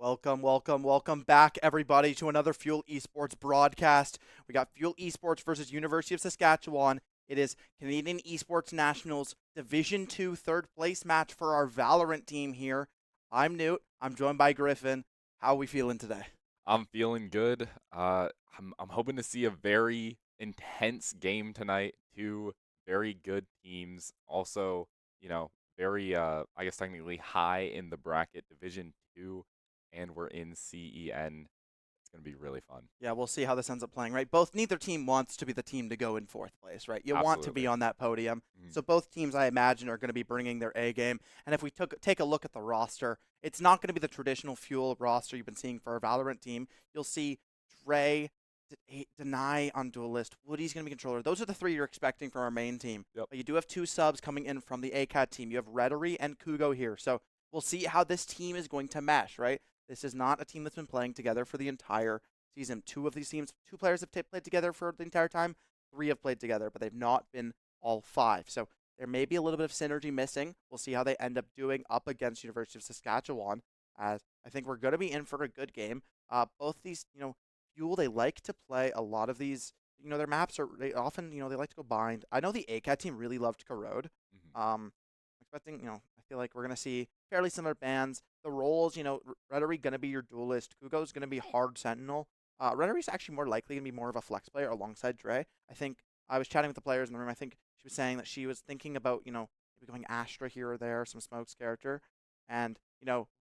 Welcome back, everybody, to another Fuel Esports broadcast. We got Fuel Esports versus University of Saskatchewan. It is Canadian Esports Nationals Division 2 third place match for our Valorant team here. I'm Newt. I'm joined by Griffin. How are we feeling today? I'm feeling good. I'm hoping to see a very intense game tonight. Two very good teams. Also, very I guess technically high in the bracket, Division 2, and we're in CEN. It's gonna be really fun. Yeah, we'll see how this ends up playing, right? Neither team wants to be the team to go in fourth place, right? You want to be Absolutely. on that podium. Mhm. So both teams, I imagine, are going to be bringing their A game. And if we take a look at the roster, it's not going to be the traditional Fuel roster you've been seeing for a Valorant team. You'll see Dre, Deny on Duelist, Woody's going to be controller. Those are the three you're expecting from our main team. Yep. But you do have two subs coming in from the ACAT team. You have Rhetoric and Kugo here. So we'll see how this team is going to mesh, right? This is not a team that's been playing together for the entire season. Two of these teams, two players have played together for the entire time. Three have played together, but they've not been all five. So there may be a little bit of synergy missing. We'll see how they end up doing up against University of Saskatchewan. As I think we're going to be in for a good game. Both these, Fuel, they like to play a lot of these. Their maps are they often, they like to go bind. I know the ACAT team really loved Corrode. Mhm. Expecting, I feel like we're gonna see fairly similar bands. The roles, Rhetoric gonna be your duelist. Kugo's gonna be hard sentinel. Rhetoric's actually more likely gonna be more of a flex player alongside Dre. I think I was chatting with the players in the room. I think she was saying that she was thinking about, maybe going Astra here or there, some smokes character. And,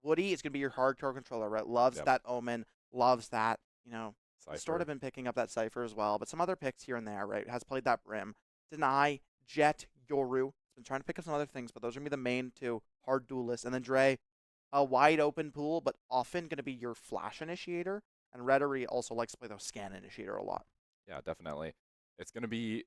Woody is gonna be your hardcore controller, right? Loves Yep. that Omen, loves that, has sort of Cypher. been picking up that Cypher as well, but some other picks here and there, right? Has played that Brim. Deny, Jet, Yoru. Been trying to pick up some other things, but those are gonna be the main two hard duelists. And then Dre, a wide open pool, but often gonna be your flash initiator. And Rhetoric also likes to play the scan initiator a lot. Yeah, definitely. It's gonna be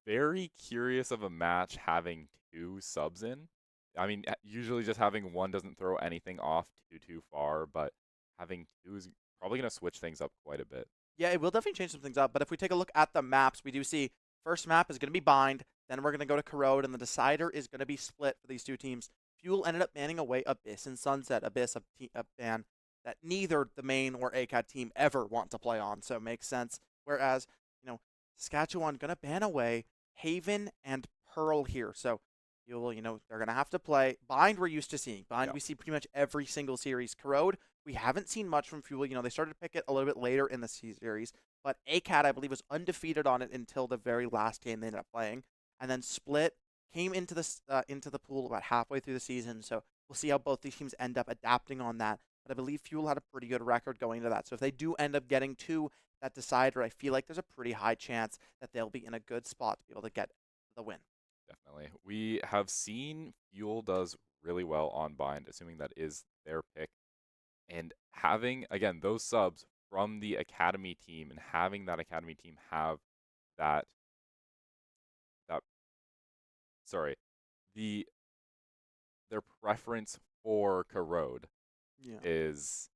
very curious of a match having two subs in. I mean, usually just having one doesn't throw anything off too far, but having two is probably going to switch things up quite a bit. Yeah, it will definitely change some things up. But if we take a look at the maps, we do see first map is gonna be Bind. Then we're gonna go to Corrode, and the decider is gonna be split for these two teams. Fuel ended up banning away Abyss and Sunset. Abyss, a ban that neither the main or ACAT team ever want to play on, so it makes sense. Whereas, Saskatchewan gonna ban away Haven and Pearl here. So they're gonna have to play. Bind we're used to seeing. Bind Yeah. we see pretty much every single series. Corrode, we haven't seen much from Fuel. They started to pick it a little bit later in the series, but ACAT, I believe, was undefeated on it until the very last game they ended up playing, and then Split came into the pool about halfway through the season. So we'll see how both these teams end up adapting on that. But I believe Fuel had a pretty good record going into that. So if they do end up getting to that decider, I feel like there's a pretty high chance that they'll be in a good spot to be able to get the win. Definitely. We have seen Fuel does really well on Bind, assuming that is their pick. And having, again, those subs from the Academy team and having that Academy team have that, that, sorry, the, their preference for Corrode Yeah. is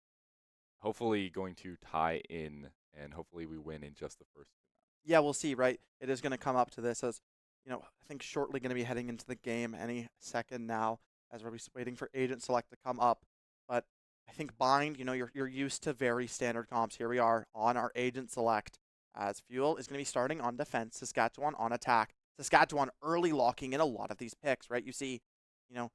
hopefully going to tie in and hopefully we win in just the first two Yeah, we'll see, right? It is going to come up to this as, I think shortly going to be heading into the game any second now as we're waiting for Agent Select to come up. But I think Bind, you're used to very standard comps. Here we are on our Agent Select as Fuel is going to be starting on defense, Saskatchewan on attack. Saskatchewan early locking in a lot of these picks, right? You see, a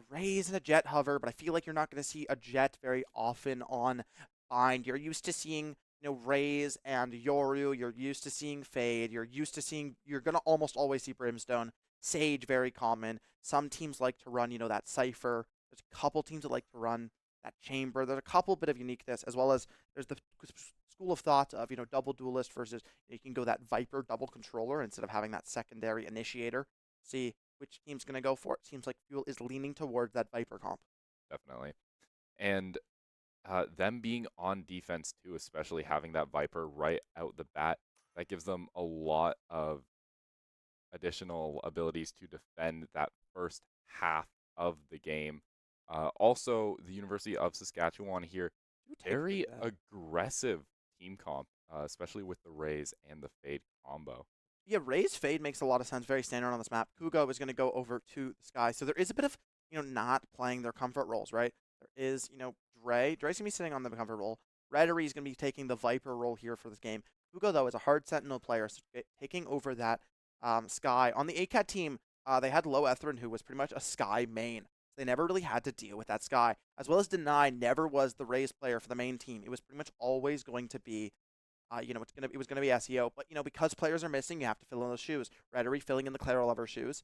Raze and a Jet hover, but I feel like you're not going to see a Jet very often on Bind. You're used to seeing Raze and Yoru. You're used to seeing Fade. You're going to almost always see Brimstone. Sage, very common. Some teams like to run, that Cypher. There's a couple teams that like to run that Chamber. There's a couple bit of uniqueness, as well as there's the school of thought of, double duelist versus you can go that Viper double controller instead of having that secondary initiator. See which team's going to go for it. Seems like Fuel is leaning towards that Viper comp. definitely. And them being on defense too, especially having that Viper right out the bat, that gives them a lot of additional abilities to defend that first half of the game. Also, the University of Saskatchewan here, Who takes very that? aggressive team comp, especially with the Rays and the Fade combo. Yeah, Ray's Fade makes a lot of sense. Very standard on this map. Kugo is going to go over to the sky. So there is a bit of, not playing their comfort roles, right? There is, Dre. Dre's going to be sitting on the comfort role. Rhetoric is going to be taking the Viper role here for this game. Hugo, though, is a hard Sentinel player, so taking over that Sky. On the ACAT team, they had Low Etherin, who was pretty much a Sky main. They never really had to deal with that Sky. As well as Deny never was the Raze player for the main team. It was pretty much always going to be it was gonna be SEO, but because players are missing, you have to fill in those shoes. Rhetoric filling in the Claro Lover shoes.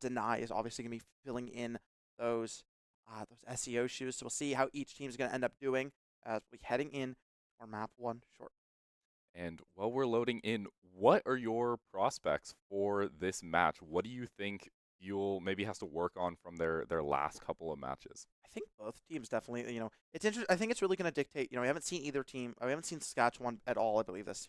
Deny is obviously gonna be filling in those SEO shoes. So we'll see how each team is gonna end up doing as we heading in for map 1 short. And while we're loading in, what are your prospects for this match? What do you think Fuel maybe has to work on from their last couple of matches? I think both teams definitely, it's interesting. I think it's really going to dictate, we haven't seen either team. We haven't seen Saskatchewan at all, I believe, this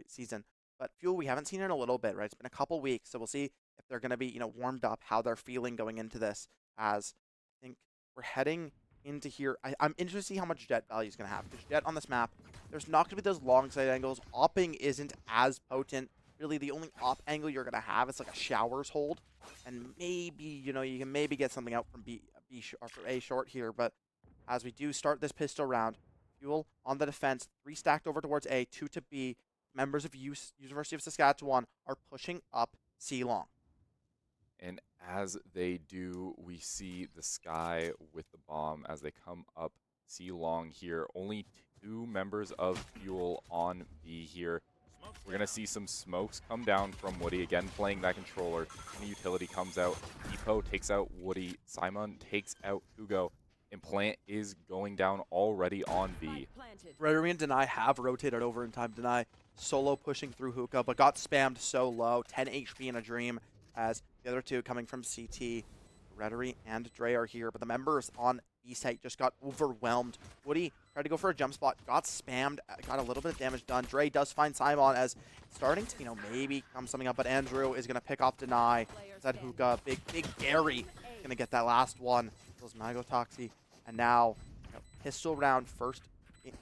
season. But Fuel, we haven't seen it in a little bit, right? It's been a couple weeks, so we'll see if they're going to be, warmed up, how they're feeling going into this. As I think we're heading into here. I'm interested to see how much Jet value is going to have. Because Jet on this map, there's not going to be those long side angles. Opping isn't as potent. Really, the only op angle you're going to have is like a showers hold. And maybe, you can maybe get something out from A short here. But as we do start this pistol round, Fuel on the defense, 3 stacked over towards A, 2 to B. Members of University of Saskatchewan are pushing up C long. And as they do, we see the Sky with the bomb as they come up C long here. Only 2 members of Fuel on B here. We're going to see some smokes come down from Woody, again playing that controller. And the utility comes out. Depot takes out Woody. Simon takes out Hugo. And Plant is going down already on B. Rhetoric and Deny have rotated over in time. Deny solo pushing through Hookah, but got spammed so low. 10 HP in a dream as the other 2 coming from CT. Rhetoric and Dre are here, but the members on B site just got overwhelmed. Woody tried to go for a jump spot, got spammed, got a little bit of damage done. Dre does find Simon as starting to, maybe come something up, but Andrew is going to pick off Deny. That Hookah, big Gary going to get that last one. Those Magotoxy. And now, pistol round, first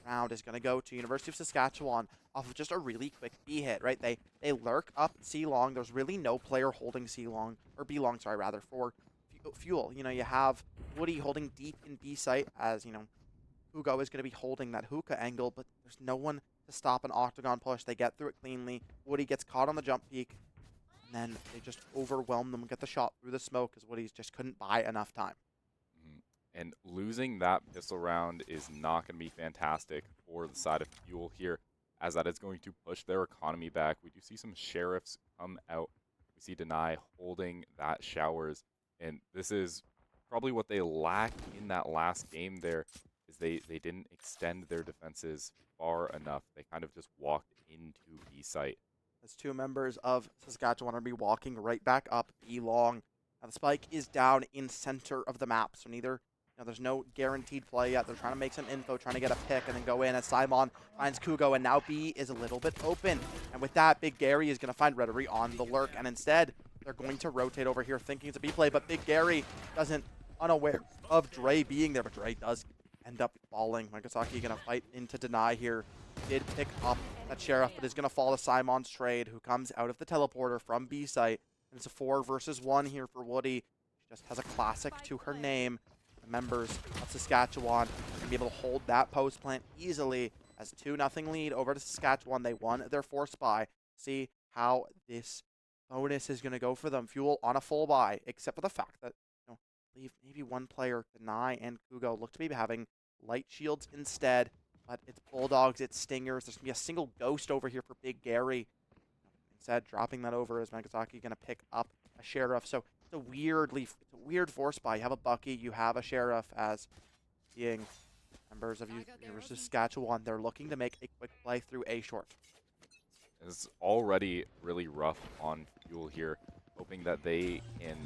round is going to go to University of Saskatchewan off of just a really quick B hit, right? They lurk up C long. There's really no player holding C long, or B long, sorry, rather, for Fuel. You have Woody holding deep in B site as, Hugo is going to be holding that Hookah angle, but there's no one to stop an Octagon push. They get through it cleanly. Woody gets caught on the jump peak, and then they just overwhelm them and get the shot through the smoke because Woody just couldn't buy enough time. And losing that pistol round is not going to be fantastic for the side of Fuel here, as that is going to push their economy back. We do see some sheriffs come out. We see Deny holding that showers, and this is probably what they lacked in that last game there, is they didn't extend their defenses far enough. They kind of just walked into B site. As 2 members of Saskatchewan are be walking right back up B long. Now the spike is down in center of the map, so there's no guaranteed play yet. They're trying to make some info, trying to get a pick, and then go in as Simon finds Kugo, and now B is a little bit open. And with that, Big Gary is going to find Rhetoric on the lurk, and instead, they're going to rotate over here thinking it's a B play, but Big Gary unaware of Dre being there, but Dre does end up falling. Nagasaki going to fight into Deny here. Did pick up that Sheriff, but is going to fall to Simon's trade, who comes out of the teleporter from B site. And it's a 4 versus 1 here for Woody. She just has a classic to her name. Members of Saskatchewan are going to be able to hold that post plant easily as 2-0 lead over to Saskatchewan. They won their force buy. See how this bonus is going to go for them. Fuel on a full buy, except for the fact that leave maybe one player, Deny and Kugo, look to be having light shields instead. But it's Bulldogs, it's Stingers. There's going to be a single ghost over here for Big Gary. Instead, dropping that over is Nagasaki going to pick up a Sheriff. So it's a weird force buy. You have a Bucky, you have a Sheriff, as seeing members of University of Saskatchewan. They're looking to make a quick play through A short. It's already really rough on Fuel here, hoping that they can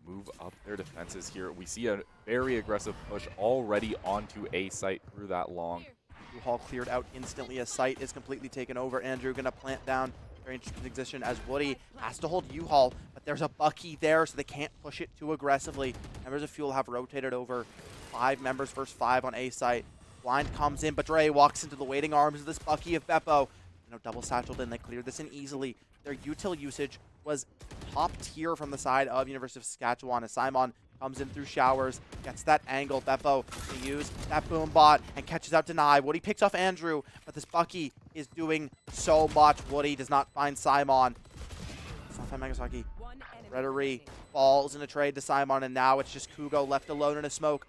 move up their defenses here. We see a very aggressive push already onto A site through that long. U-Haul cleared out instantly as site is completely taken over. Andrew going to plant down. Very interesting position as Woody has to hold U-Haul, but there's a Bucky there, so they can't push it too aggressively. Members of Fuel have rotated over. 5 members versus 5 on A site. Blind comes in, but Dre walks into the waiting arms of this Bucky of Beppo. Double satcheled in. They cleared this in easily. Their util usage was top tier from the side of University of Saskatchewan as Simon comes in through showers, gets that angle. Beppo to use that boom bot and catches out Deny. Woody picks off Andrew, but this Bucky is doing so much. Woody does not find Simon. It's not find Megasaki. Rhetoric falls in a trade to Simon, and now it's just Kugo left alone in a smoke.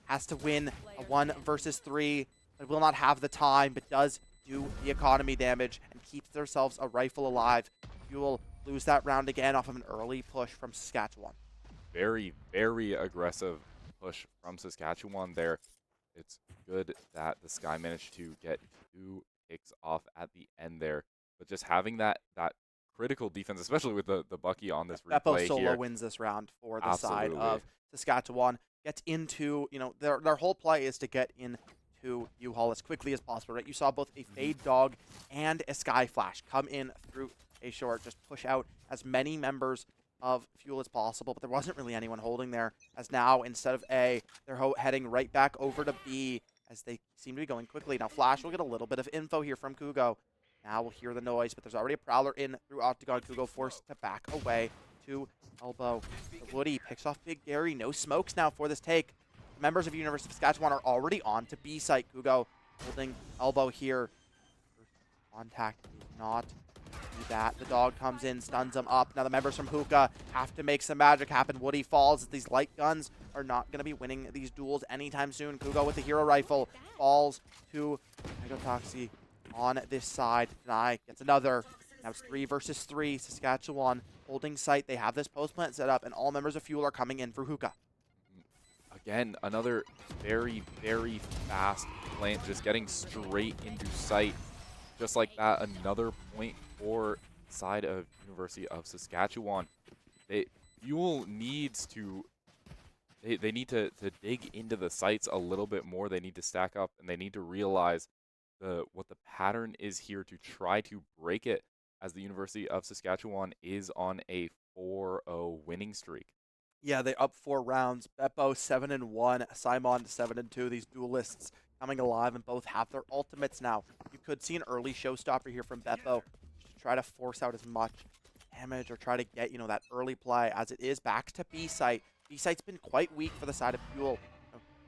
Has to win a 1 versus 3, but will not have the time, but does do the economy damage and keeps themselves a rifle alive. You will lose that round again off of an early push from Saskatchewan. Very, very aggressive push from Saskatchewan there. It's good that the Sky managed to get 2 picks off at the end there. But just having that critical defense, especially with the Bucky on this Beppo replay solo here. wins this round for the side Absolutely. of Saskatchewan. Gets into, their whole play is to get into U-Haul as quickly as possible, right? You saw both a Fade Dog and a Sky Flash come in through a short, just push out as many members of Fuel as possible, but there wasn't really anyone holding there, as now, instead of A, they're heading right back over to B, as they seem to be going quickly. Now, Flash will get a little bit of info here from Kugo. Now we'll hear the noise, but there's already a Prowler in through Octagon. Kugo forced to back away to Elbow. The Woody picks off Big Gary. No smokes now for this take. Members of University of Saskatchewan are already on to B site. Kugo holding Elbow here. Contact is not that. The dog comes in, stuns him up. Now the members from Hookah have to make some magic happen. Woody falls. These light guns are not going to be winning these duels anytime soon. Kugo with the hero rifle falls to Megotoxy on this side. Deny gets another. Now it's 3 versus 3. Saskatchewan holding site. They have this post plant set up, and all members of Fuel are coming in for Hookah. Again, another very, very fast plant, just getting straight into sight. Just like that, another point for side of University of Saskatchewan. Fuel needs to, they need to dig into the sites a little bit more. They need to stack up, and they need to realize what the pattern is here to try to break it, as the University of Saskatchewan is on a 4-0 winning streak. Yeah, they up 4 rounds. Beppo 7-1, Simon 7-2. These duelists coming alive, and both have their ultimates now. You could see an early showstopper here from Beppo to try to force out as much damage or try to get, that early play, as it is back to B site. B site's been quite weak for the side of Fuel.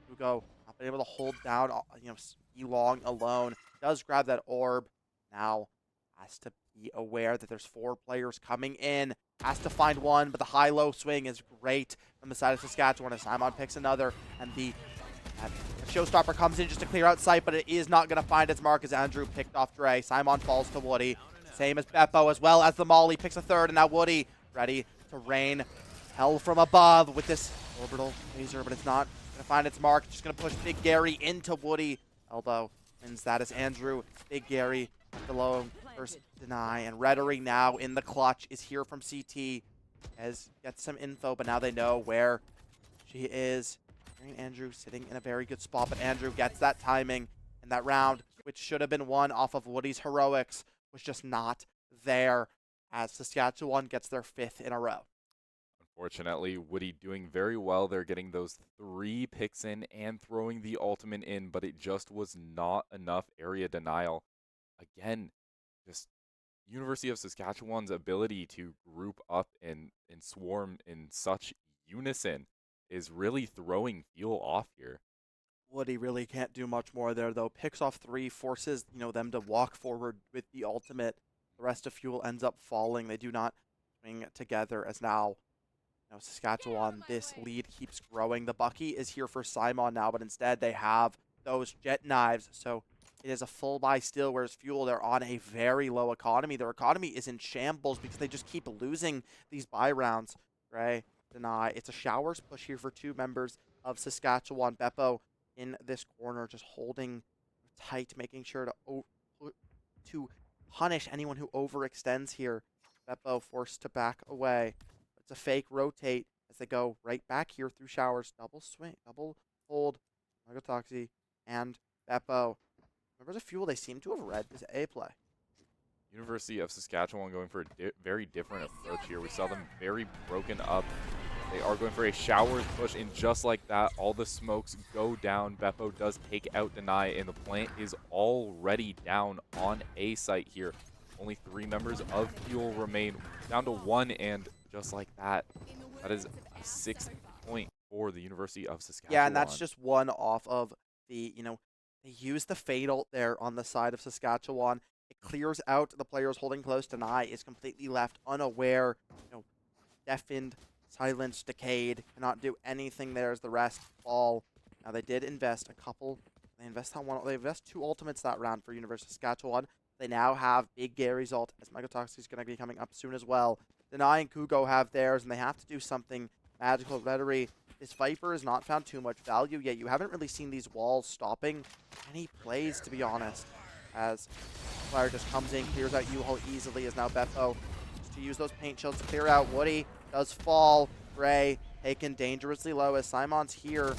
Hugo not been able to hold down, Elong alone. Does grab that orb. Now has to be aware that there's 4 players coming in. Has to find one, but the high-low swing is great from the side of Saskatchewan as Simon picks another, and the showstopper comes in just to clear out sight, but it is not going to find its mark as Andrew picked off Dre. Simon falls to Woody, same as Beppo, as well as the Molly picks a third, and now Woody ready to rain hell from above with this orbital laser, but it's not going to find its mark. Just going to push Big Gary into Woody. Elbow wins that as Andrew, Big Gary, below first Deny, and Rhetoric now in the clutch is here from CT, as gets some info, but now they know where she is. Andrew sitting in a very good spot, but Andrew gets that timing, and that round, which should have been won off of Woody's heroics, was just not there, as Saskatchewan gets their 5th in a row. Unfortunately, Woody doing very well. They're getting those 3 picks in and throwing the ultimate in, but it just was not enough area denial. Again, just University of Saskatchewan's ability to group up and swarm in such unison is really throwing Fuel off here. Woody really can't do much more there, though. Picks off 3, forces them to walk forward with the ultimate. The rest of Fuel ends up falling. They do not swing together, as now Saskatchewan, this lead keeps growing. The Bucky is here for Simon now, but instead they have those jet knives, so it is a full buy still, whereas Fuel, they're on a very low economy. Their economy is in shambles because they just keep losing these buy rounds. Gray, Deny. It's a showers push here for 2 members of Saskatchewan. Beppo in this corner, just holding tight, making sure to punish anyone who overextends here. Beppo forced to back away. It's a fake rotate as they go right back here through showers. Double swing, double hold. Megotoxy and Beppo. Members of Fuel, they seem to have read this A play. University of Saskatchewan going for a very different approach here. We saw them very broken up. They are going for a showers push, and just like that, all the smokes go down. Beppo does take out Deny, and the plant is already down on A site here. Only 3 members of Fuel remain, down to 1, and just like that, that is a 6th point for the University of Yeah, and that's Saskatchewan. just one off of the, they use the fatal there on the side of Saskatchewan. It clears out the players holding close. Deny is completely left unaware, deafened, silenced, decayed, cannot do anything there as the rest fall. Now they did invest a couple. They invest on one. They invest two ultimates that round for University of Saskatchewan. They now have Big Gary's ult, as Megatoxic is going to be coming up soon as well. Deny and Kugo have theirs, and they have to do something magical. Rhetoric. This Viper has not found too much value yet. You haven't really seen these walls stopping any plays, to be honest. As Fire just comes in, clears out U-Haul easily, as now Beppo just to use those paint shields to clear out. Woody does fall. Gray taken dangerously low as Simon's here.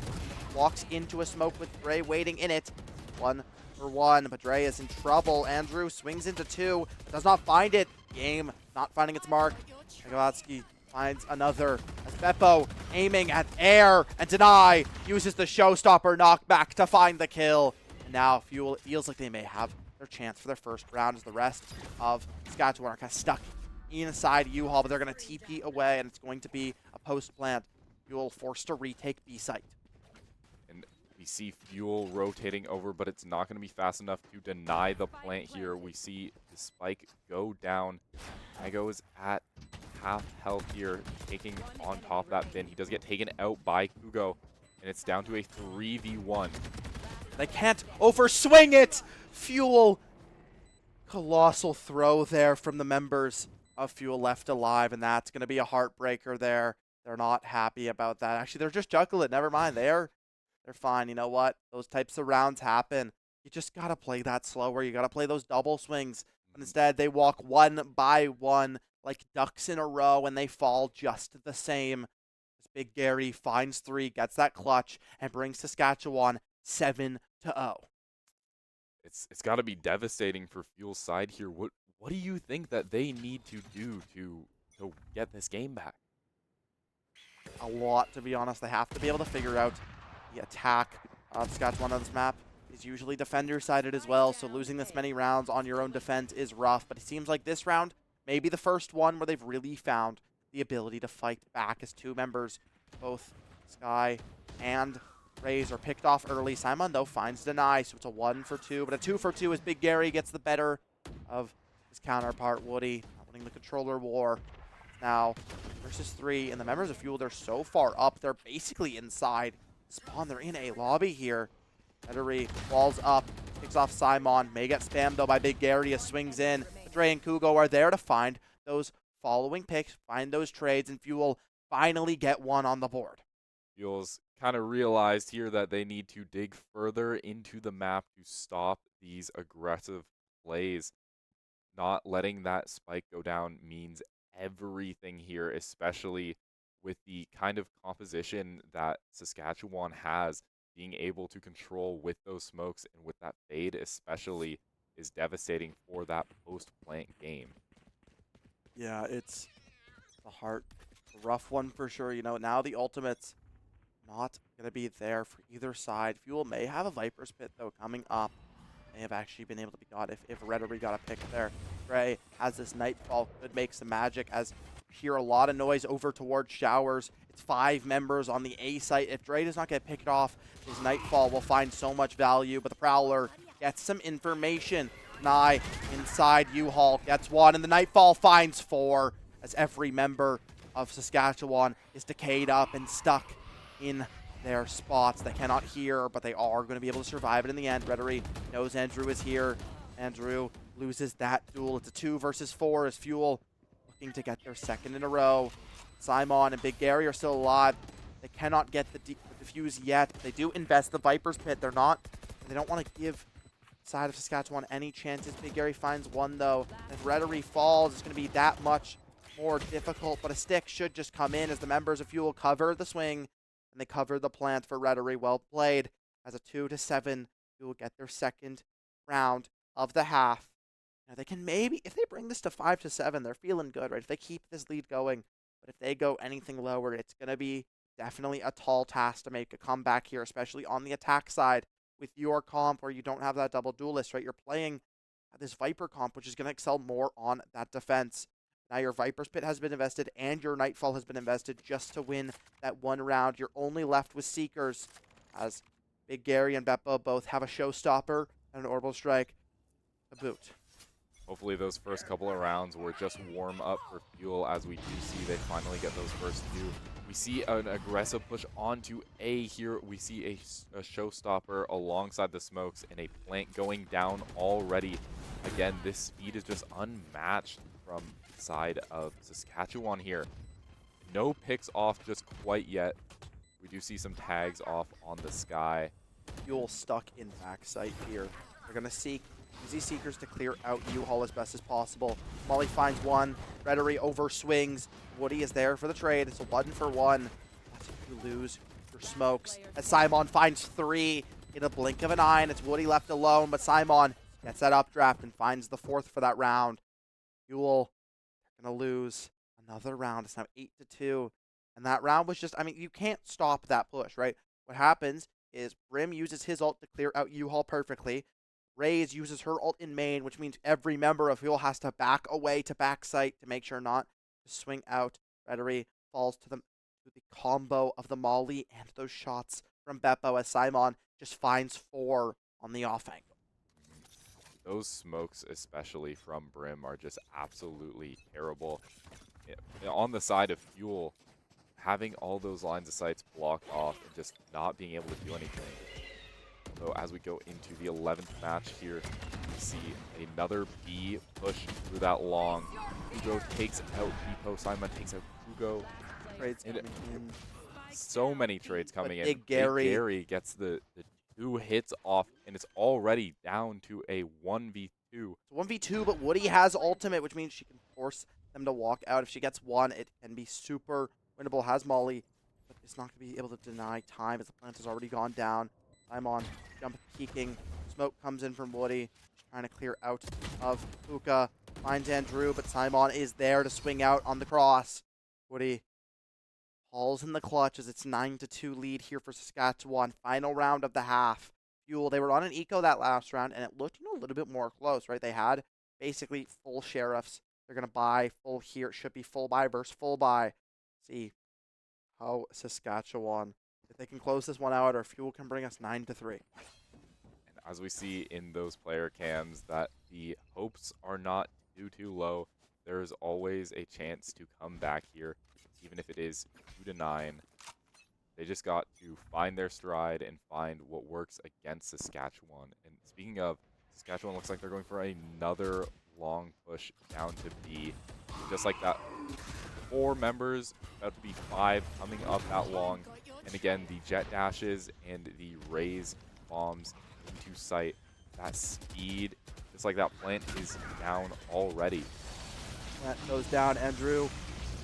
Walks into a smoke with Dre waiting in it. 1-for-1, but Dre is in trouble. Andrew swings into 2, does not find it. Game not finding its mark. Megavatsky finds another as Beppo aiming at air, and Deny uses the showstopper knockback to find the kill. And now Fuel, it feels like they may have their chance for their first round as the rest of Saskatchewan are kind of stuck inside U-Haul, but they're going to TP away, and it's going to be a post-plant. Fuel forced to retake B site. And we see Fuel rotating over, but it's not going to be fast enough to deny the plant here. We see the spike go down. Ego is at half health here, taking on top of that bin. He does get taken out by Kugo, and it's down to a 3v1. They can't overswing it! Fuel. Colossal throw there from the members of Fuel left alive, and that's going to be a heartbreaker there. They're not happy about that. Actually, they're just juggling. Never mind. They're fine. You know what? Those types of rounds happen. You just got to play that slower. You got to play those double swings. But instead, they walk one by one like ducks in a row, and they fall just the same. This Big Gary finds 3, gets that clutch, and brings Saskatchewan 7-0. It's got to be devastating for Fuel's side here. What do you think that they need to do to get this game back? A lot, to be honest. They have to be able to figure out the attack of Saskatchewan on this map is usually defender-sided as well, so losing this many rounds on your own defense is rough, but it seems like this round may be the first one where they've really found the ability to fight back as two members, both Sky and Raze, are picked off early. Simon, though, finds Deny, so it's a 1-for-2, but a 2-for-2 as Big Gary gets the better of his counterpart, Woody, winning the controller war. Now, versus 3, and the members of Fuel, they're so far up, they're basically inside spawn. They're in a lobby here. Rhetoric walls up, picks off Simon, may get spammed though by Big Gary as swings in. Dre and Kugo are there to find those following picks, find those trades, and Fuel finally get one on the board. Fuel's kind of realized here that they need to dig further into the map to stop these aggressive plays. Not letting that spike go down means everything here, especially with the kind of composition that Saskatchewan has. Being able to control with those smokes and with that fade especially is devastating for that post-plant game. Yeah, it's a rough one for sure. Now the ultimate's not going to be there for either side. Fuel may have a Viper's Pit, though, coming up. May have actually been able to be got if Rhetoric got a pick there. Gray has this Nightfall, could make some magic as you hear a lot of noise over towards Showers. It's 5 members on the A site. If Dre does not get picked off, his Nightfall will find so much value, but the Prowler gets some information. Nye inside U-Haul gets 1, and the Nightfall finds 4 as every member of Saskatchewan is decayed up and stuck in their spots. They cannot hear, but they are going to be able to survive it in the end. Rhetoric knows Andrew is here. Andrew loses that duel. It's a 2-versus-4 as Fuel looking to get their second in a row. Simon and Big Gary are still alive. They cannot get the defuse yet. They do invest the Viper's Pit. They don't want to give side of Saskatchewan any chances. Big Gary finds 1 though. If Rhetoric falls, it's going to be that much more difficult, but a stick should just come in as the members of Fuel cover the swing, and they cover the plant for Rhetoric. Well played. As a 2-7, Fuel get their second round of the half. Now they can maybe, if they bring this to 5-7, they're feeling good, right? If they keep this lead going, but if they go anything lower, it's going to be definitely a tall task to make a comeback here, especially on the attack side with your comp where you don't have that double duelist, right? You're playing this Viper comp, which is going to excel more on that defense. Now your Viper's Pit has been invested and your Nightfall has been invested just to win that one round. You're only left with Seekers, as Big Gary and Beppo both have a Showstopper and an Orbital Strike to boot. Hopefully those first couple of rounds were just warm up for Fuel, as we do see they finally get those first two. We see an aggressive push onto A here. We see a Showstopper alongside the smokes and a plant going down already. Again, this speed is just unmatched from the side of Saskatchewan here. No picks off just quite yet. We do see some tags off on the sky. Fuel stuck in backside here. They're going to seek easy Seekers to clear out U-Haul as best as possible. Molly finds one. Rhetoric over swings. Woody is there for the trade. It's a 1-for-1. But you lose your smokes. As Simon finds 3 in a blink of an eye, and it's Woody left alone. But Simon gets that updraft and finds the 4th for that round. Fuel going to lose another round. It's now 8-2. And that round was just, I mean, you can't stop that push, right? What happens is Brim uses his ult to clear out U-Haul perfectly. Raze uses her ult in main, which means every member of Fuel has to back away to backside to make sure not to swing out. Rhetoric falls to the combo of the Molly and those shots from Beppo as Simon just finds 4 on the off angle. Those smokes, especially from Brim, are just absolutely terrible. On the side of Fuel, having all those lines of sights blocked off and just not being able to do anything. So as we go into the 11th match here, we see another B push through that long. Hugo takes out Depot. Simon takes out Hugo. Trades coming in. So many trades coming in. Big Gary Gets the 2 hits off, and it's already down to a 1v2. It's 1v2, but Woody has ultimate, which means she can force them to walk out. If she gets 1, it can be super winnable. Has Molly, but it's not going to be able to deny time as the plant has already gone down. Simon jump peeking. Smoke comes in from Woody, trying to clear out of Puka. Finds Andrew, but Simon is there to swing out on the cross. Woody hauls in the clutch as it's 9-2 lead here for Saskatchewan. Final round of the half. Fuel, they were on an eco that last round, and it looked, a little bit more close, right? They had basically full sheriffs. They're going to buy full here. It should be full buy versus full buy. See how Saskatchewan, if they can close this one out, or Fuel can bring us 9-3. And as we see in those player cams, that the hopes are not too low. There is always a chance to come back here, even if it is 2-9. They just got to find their stride and find what works against Saskatchewan. And speaking of, Saskatchewan looks like they're going for another long push down to B. Just like that, 4 members, about to be 5 coming up that long. And again, the jet dashes and the raise bombs into sight. That speed, just like that plant, is down already. That goes down. Andrew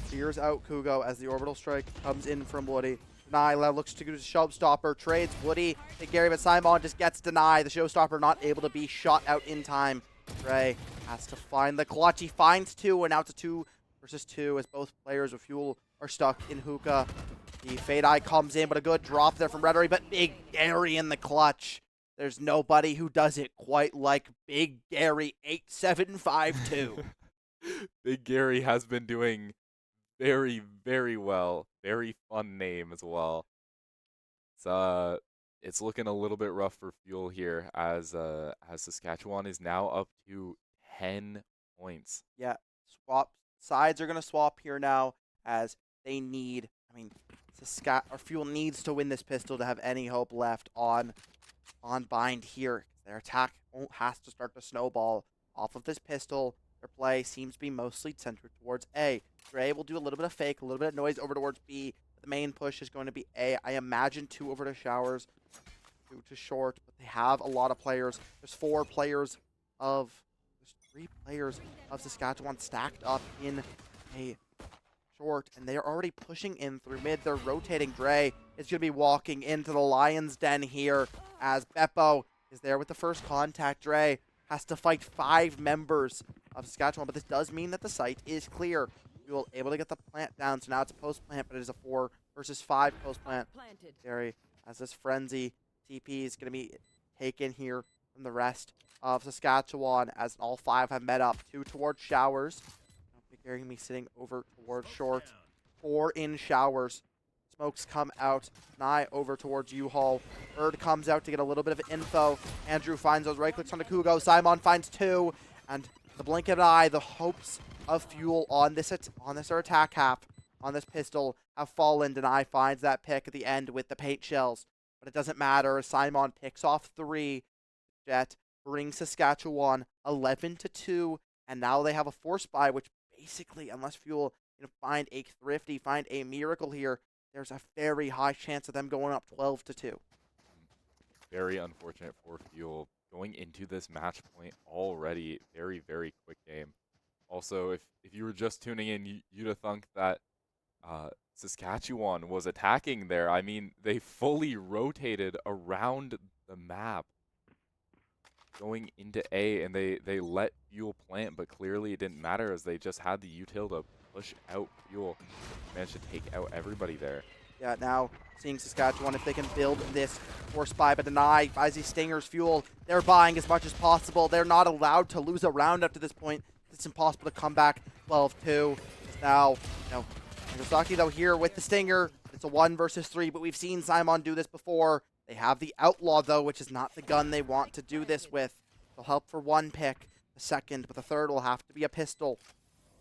fears out Kugo as the orbital strike comes in from Woody. Nyla looks to do the showstopper, trades Woody to Gary, but Simon just gets denied. The showstopper not able to be shot out in time. Ray has to find the clutch. He finds 2, and now it's a 2 versus 2 as both players with Fuel are stuck in hookah. The Fade Eye comes in, but a good drop there from Rhetoric, but Big Gary in the clutch. There's nobody who does it quite like Big Gary 8752. Big Gary has been doing very, very well. Very fun name as well. It's looking a little bit rough for Fuel here as Saskatchewan is now up to 10 points. Yeah, sides are gonna swap here now as they need. I mean, Fuel needs to win this pistol to have any hope left on Bind here. Their attack has to start to snowball off of this pistol. Their play seems to be mostly centered towards A. Dre will do a little bit of fake, a little bit of noise over towards B. But the main push is going to be A. I imagine 2 over to Showers, 2 to Short, but they have a lot of players. There's 3 players of Saskatchewan stacked up in a Short, and they are already pushing in through mid. They're rotating. Dre is going to be walking into the Lion's Den here as Beppo is there with the first contact. Dre has to fight 5 members of Saskatchewan, but this does mean that the site is clear. We will able to get the plant down, so now it's a post plant, but it is a 4 versus 5 post plant. Gary, as this frenzy TP is going to be taken here from the rest of Saskatchewan, as all 5 have met up. 2 towards Showers. Big Carrying me sitting over towards short. 4 in showers. Smokes come out. Nye over towards U-Haul. Bird comes out to get a little bit of info. Andrew finds those right clicks on the Kugo. Simon finds 2. And the blink of an eye, the hopes of Fuel on this attack half, on this pistol, have fallen. Deny finds that pick at the end with the paint shells. But it doesn't matter. Simon picks off 3. Jet brings Saskatchewan 11-2. And now they have a force buy, which basically, unless Fuel find a thrifty, find a miracle here, there's a very high chance of them going up 12-2. Very unfortunate for Fuel going into this match point already. Very, very quick game. Also, if you were just tuning in, you'd have thunk that Saskatchewan was attacking there. I mean, they fully rotated around the map going into A, and they let Fuel plant, but clearly it didn't matter as they just had the util to push out Fuel. Managed to take out everybody there. Yeah, now seeing Saskatchewan, if they can build this force buy, but Deny buys these Stingers. Fuel, they're buying as much as possible. They're not allowed to lose a round up to this point. It's impossible to come back 12-2. Now, Nagasaki though here with the Stinger. It's a 1 versus 3, but we've seen Simon do this before. They have the Outlaw though, which is not the gun they want to do this with. They'll help for 1 pick, the second, but the third will have to be a pistol.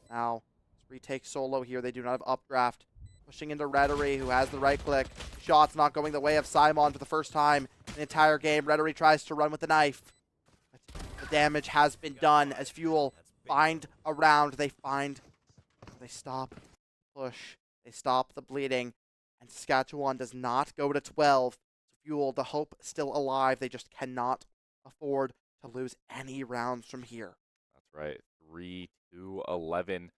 Now, retake solo here. They do not have updraft. Pushing into Rhetoric, who has the right click. Shots not going the way of Simon for the first time in the entire game. Rhetoric tries to run with the knife. But the damage has been done as Fuel find a round. They stop push. They stop the bleeding. And Saskatchewan does not go to 12. Fuel, the hope still alive. They just cannot afford to lose any rounds from here. That's right. 3-11.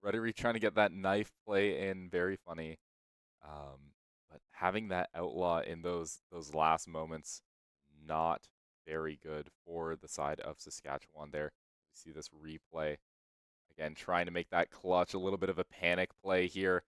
Rhetoric trying to get that knife play in, very funny. But having that Outlaw in those last moments, not very good for the side of Saskatchewan there. We see this replay. Again, trying to make that clutch, a little bit of a panic play here.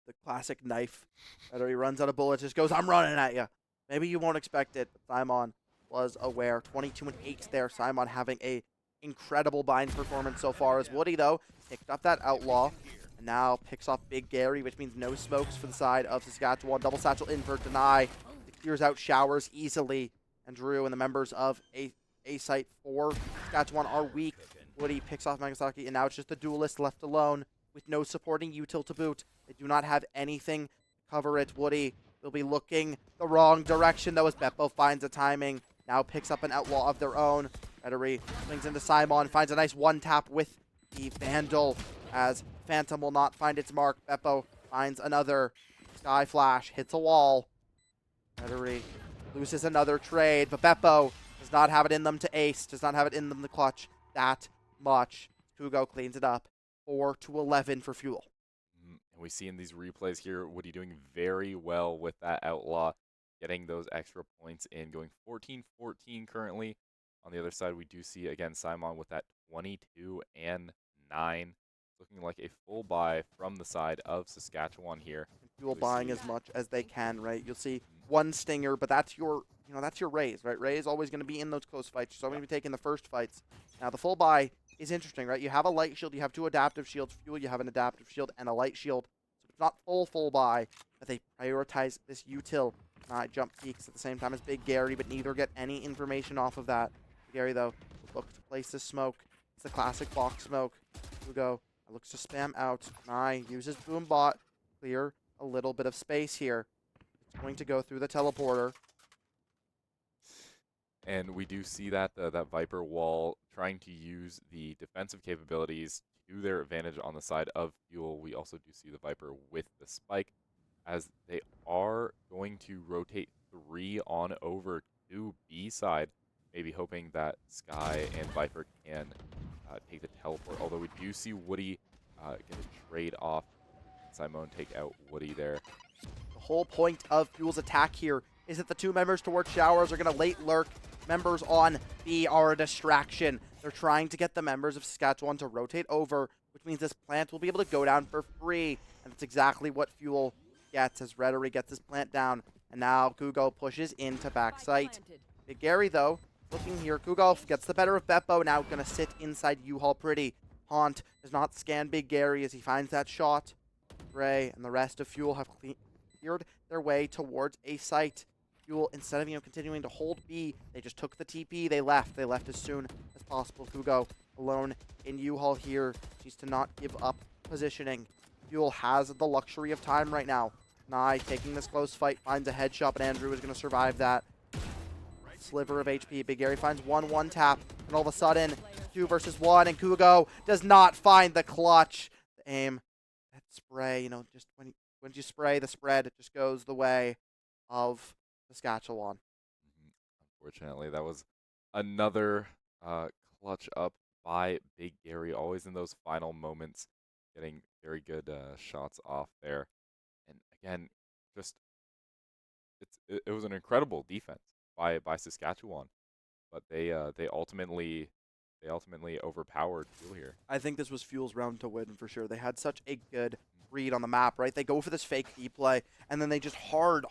The classic knife. Rhetoric runs out of bullets, just goes, I'm running at you. Maybe you won't expect it, but Simon was aware. 22-8 there. Simon having a incredible bind performance so far. As Woody, though, picked up that Outlaw and now picks off Big Gary, which means no smokes for the side of Saskatchewan. Double satchel in for Deny. It clears out showers easily. And Drew and the members of A site for Saskatchewan are weak. Woody picks off Nagasaki, and now it's just the duelist left alone with no supporting util to boot. They do not have anything to cover it. Woody will be looking the wrong direction, though, as Beppo finds a timing. Now picks up an Outlaw of their own. Rhetoric swings into Simon, finds a nice one-tap with the Vandal, as Phantom will not find its mark. Beppo finds another. Sky Flash hits a wall. Rhetoric loses another trade, but Beppo does not have it in them to ace, does not have it in them to clutch that much. Kugo cleans it up. 4-11 for Fuel. And we see in these replays here, Woody doing very well with that Outlaw, getting those extra points in, going 14-14 currently. On the other side, we do see, again, Simon with that 22 and 9. Looking like a full buy from the side of Saskatchewan here. Fuel buying as much as they can, right? You'll see 1 Stinger, but that's your, that's your Raze, right? Ray is always going to be in those close fights. So I'm going to be taking the first fights. Now, the full buy is interesting, right? You have a light shield, you have 2 adaptive shields. Fuel, you have an adaptive shield and a light shield. So it's not full buy, but they prioritize this util. Not jump peaks at the same time as Big Gary, but neither get any information off of that. Gary, though, will look to place this smoke. It's the classic box smoke. Hugo looks to spam out. Nye uses Boombot. Clear a little bit of space here. It's going to go through the teleporter. And we do see that that Viper wall trying to use the defensive capabilities to their advantage on the side of Fuel. We also do see the Viper with the spike, as they are going to rotate 3 on over to B side, maybe hoping that Sky and Viper can take the teleport. Although we do see Woody get a trade off. Simone take out Woody there. The whole point of Fuel's attack here is that the 2 members towards showers are going to late lurk. Members on B are a distraction. They're trying to get the members of Saskatchewan to rotate over, which means this plant will be able to go down for free. And that's exactly what Fuel gets as Rhetoric gets his plant down. And now Kugo pushes into backside. Big Gary, though, looking here. Kugo gets the better of Beppo, now going to sit inside U-Haul pretty. Haunt does not scan Big Gary as he finds that shot. Gray and the rest of Fuel have cleared their way towards a site. Fuel, instead of continuing to hold B, they just took the TP. They left. They left as soon as possible. Kugo alone in U-Haul here. Needs to not give up positioning. Fuel has the luxury of time right now. Nye taking this close fight, finds a headshot, but Andrew is going to survive that. Sliver of HP. Big Gary finds 1-1 tap, and all of a sudden, 2 versus 1, and Kugo does not find the clutch. The aim, that spray, just when you spray the spread, it just goes the way of Saskatchewan. Unfortunately, that was another clutch up by Big Gary, always in those final moments, getting very good shots off there. And again, just it was an incredible defense by Saskatchewan, but they ultimately overpowered Fuel here. I think this was Fuel's round to win for sure. They had such a good read on the map, right? They go for this fake B play, and then they just hard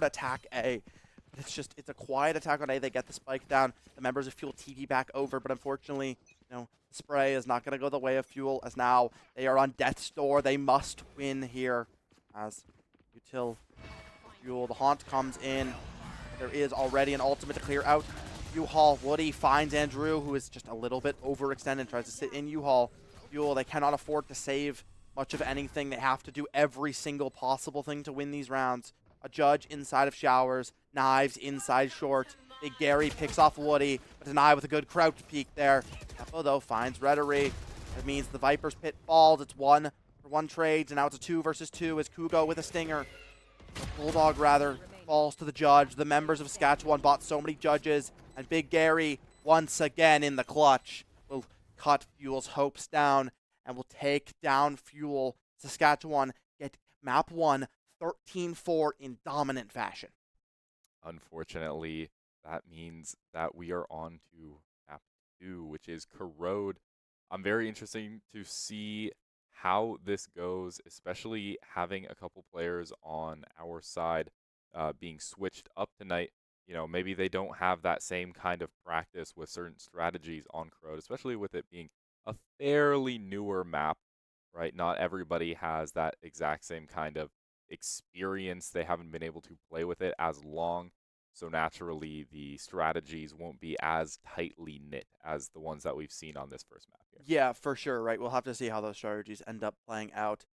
attack A. But it's a quiet attack on A. They get the spike down. The members of Fuel TP back over, but unfortunately, Spray is not going to go the way of Fuel, as now they are on death's door. They must win here as Util Fuel. The Haunt comes in. There is already an ultimate to clear out U-Haul. Woody finds Andrew, who is just a little bit overextended, tries to sit in U-Haul. Fuel, they cannot afford to save much of anything. They have to do every single possible thing to win these rounds. A Judge inside of Showers, Knives inside Short. Big Gary picks off Woody, but Deny with a good crouch peek there. Epo, though, finds Rhetoric. That means the Viper's Pit falls. It's 1-for-1 trades, and now it's a 2 versus 2 as Kugo with a stinger. Bulldog, rather, falls to the Judge. The members of Saskatchewan bought so many Judges, and Big Gary, once again in the clutch, will cut Fuel's hopes down and will take down Fuel. Saskatchewan get map 1, 13-4 in dominant fashion. Unfortunately, that means that we are on to map 2, which is Corrode. I'm very interested to see how this goes, especially having a couple players on our side being switched up tonight. Maybe they don't have that same kind of practice with certain strategies on Corrode, especially with it being a fairly newer map, right? Not everybody has that exact same kind of experience. They haven't been able to play with it as long. So naturally, the strategies won't be as tightly knit as the ones that we've seen on this first map here. Yeah, for sure, right? We'll have to see how those strategies end up playing out.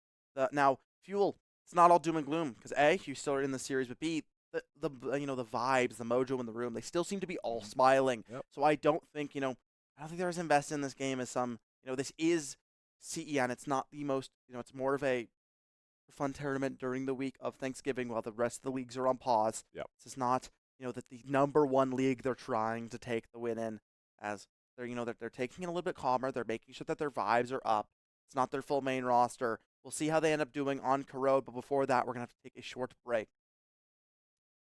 Now, Fuel, it's not all doom and gloom, because A, you still are in the series, but B, the vibes, the mojo in the room, they still seem to be all smiling. Yep. So I don't think, I don't think they're as invested in this game as some, this is CEN. It's not the most, it's more of a fun tournament during the week of Thanksgiving while the rest of the leagues are on pause. Yep. This is not, the #1 league they're trying to take the win in, as they're taking it a little bit calmer. They're making sure that their vibes are up. It's not their full main roster. We'll see how they end up doing on Corrode, but before that, we're going to have to take a short break.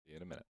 See you in a minute.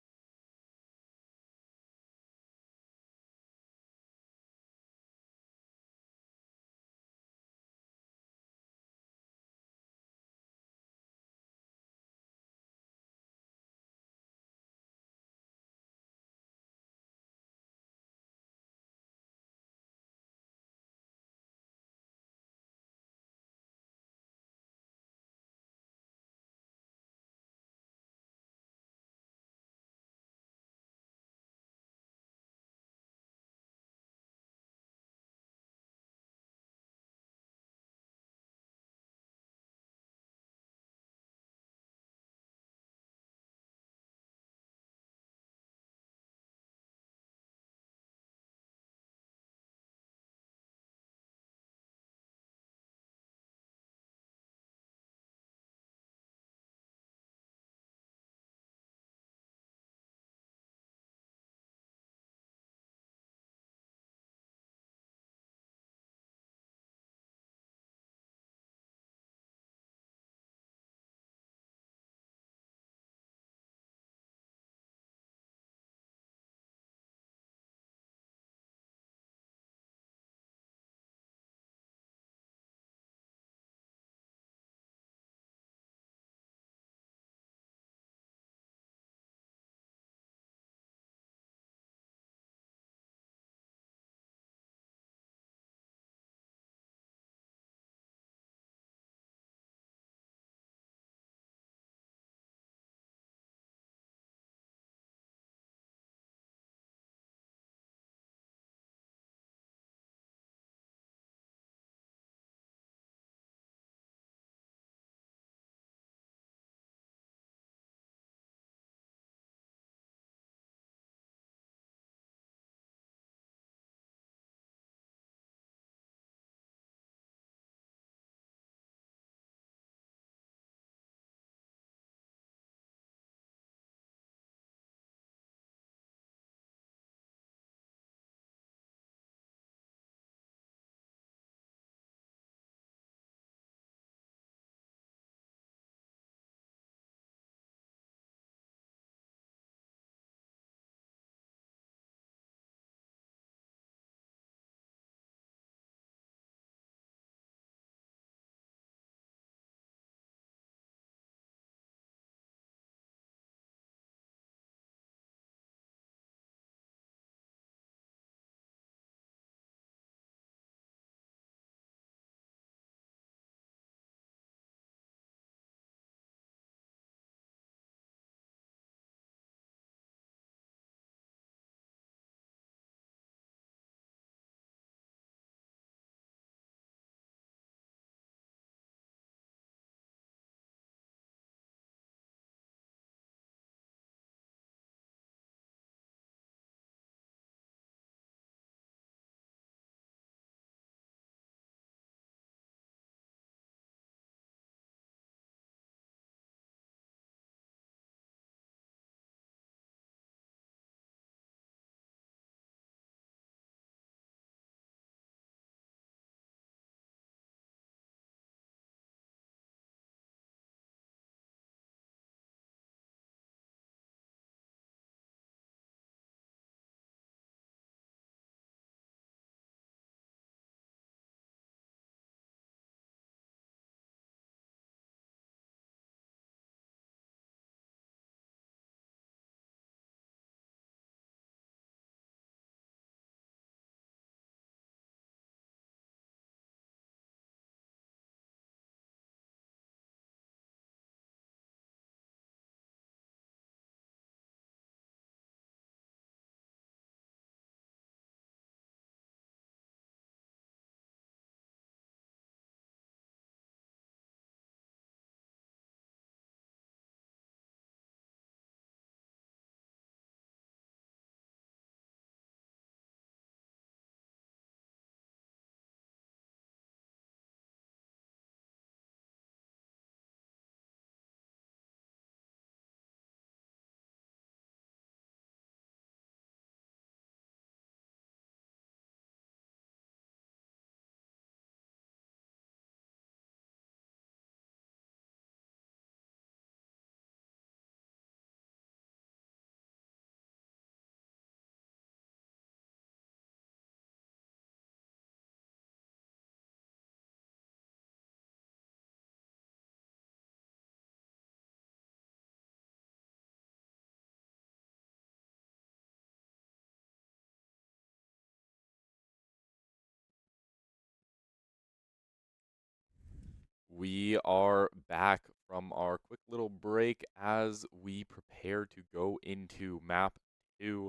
We are back from our quick little break as we prepare to go into map 2,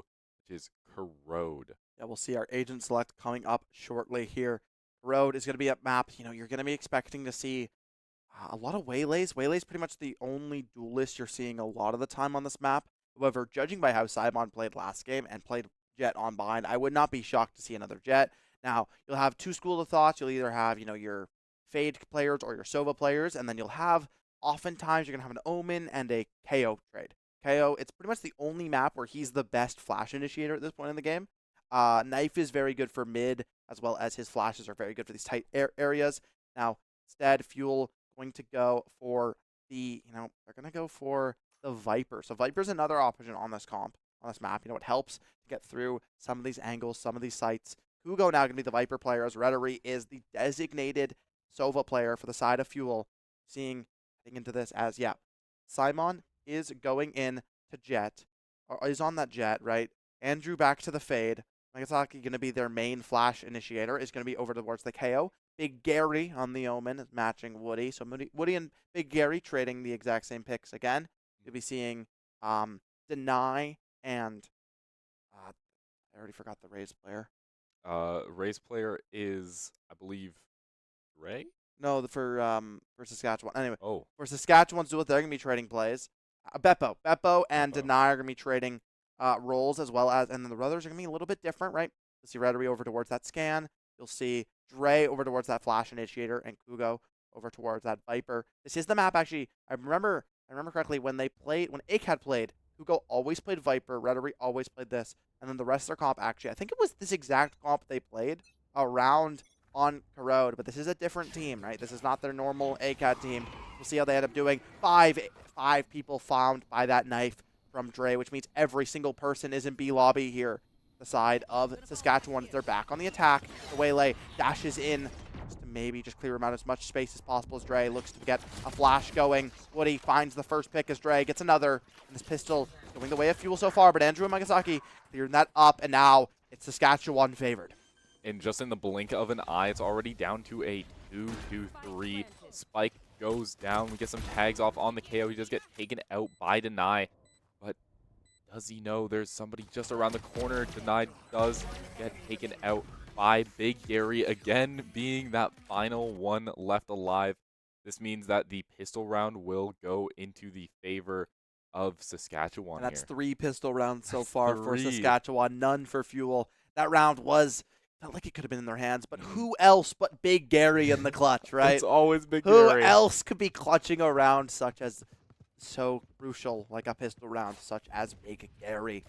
which is Corrode. Yeah, we'll see our agent select coming up shortly here. Road is going to be a map, you're going to be expecting to see a lot of Waylays. Waylay's pretty much the only duelist you're seeing a lot of the time on this map. However, judging by how Simon played last game and played Jet on bind, I would not be shocked to see another Jet. Now, you'll have two schools of thoughts. You'll either have, your Fade players or your Sova players, and then you'll have, oftentimes, you're going to have an Omen and a KO trade. KO, it's pretty much the only map where he's the best flash initiator at this point in the game. Knife is very good for mid, as well as his flashes are very good for these tight areas. Now, instead, Fuel going to go for they're going to go for the Viper. So Viper's another option on this on this map. It helps to get through some of these angles, some of these sites. Hugo now going to be the Viper player, as Rhetoric is the designated Sova player for the side of Fuel. Heading into this as, Simon is going in to Jet, or is on that Jet, right? Andrew back to the Fade. Nagasaki going to be their main flash initiator, is going to be over towards the KO. Big Gary on the Omen is matching Woody. So Woody and Big Gary trading the exact same picks again. You'll be seeing Deny and I already forgot the Rays player. Race player is, I believe, Ray? No, for Saskatchewan. Anyway, Oh. for Saskatchewan's duel, they're going to be trading plays. Beppo and Deny are going to be trading roles as well as, and then the brothers are going to be a little bit different, right? You'll see Rhetoric over towards that scan. You'll see Dre over towards that flash initiator, and Kugo over towards that Viper. This is the map, actually. I remember correctly when ACAD played, Kugo always played Viper, Rhetoric always played this, and then the rest of their comp, actually, I think it was this exact comp they played around on Corrode, but this is a different team, right? This is not their normal ACAD team. We'll see how they end up doing. Five people found by that knife from Dre, which means every single person is in B lobby here. The side of Saskatchewan, they're back on the attack. The Waylay dashes in just to maybe just clear him out as much space as possible as Dre looks to get a flash going. Woody finds the first pick as Dre gets another. And this pistol going the way of Fuel so far, but Andrew and Nagasaki clearing that up, and now it's Saskatchewan favored. And just in the blink of an eye, it's already down to a 2-2-3. Spike goes down. We get some tags off on the KO. He does get taken out by Deny. But does he know there's somebody just around the corner? Deny does get taken out by Big Gary, again being that final one left alive. This means that the pistol round will go into the favor of Saskatchewan. And that's here. 3 pistol rounds so far for Saskatchewan, none for Fuel. That round felt like it could have been in their hands, but who else but Big Gary in the clutch, right? It's always Big Gary. Who else could be clutching a round so crucial like a pistol round, such as Big Gary?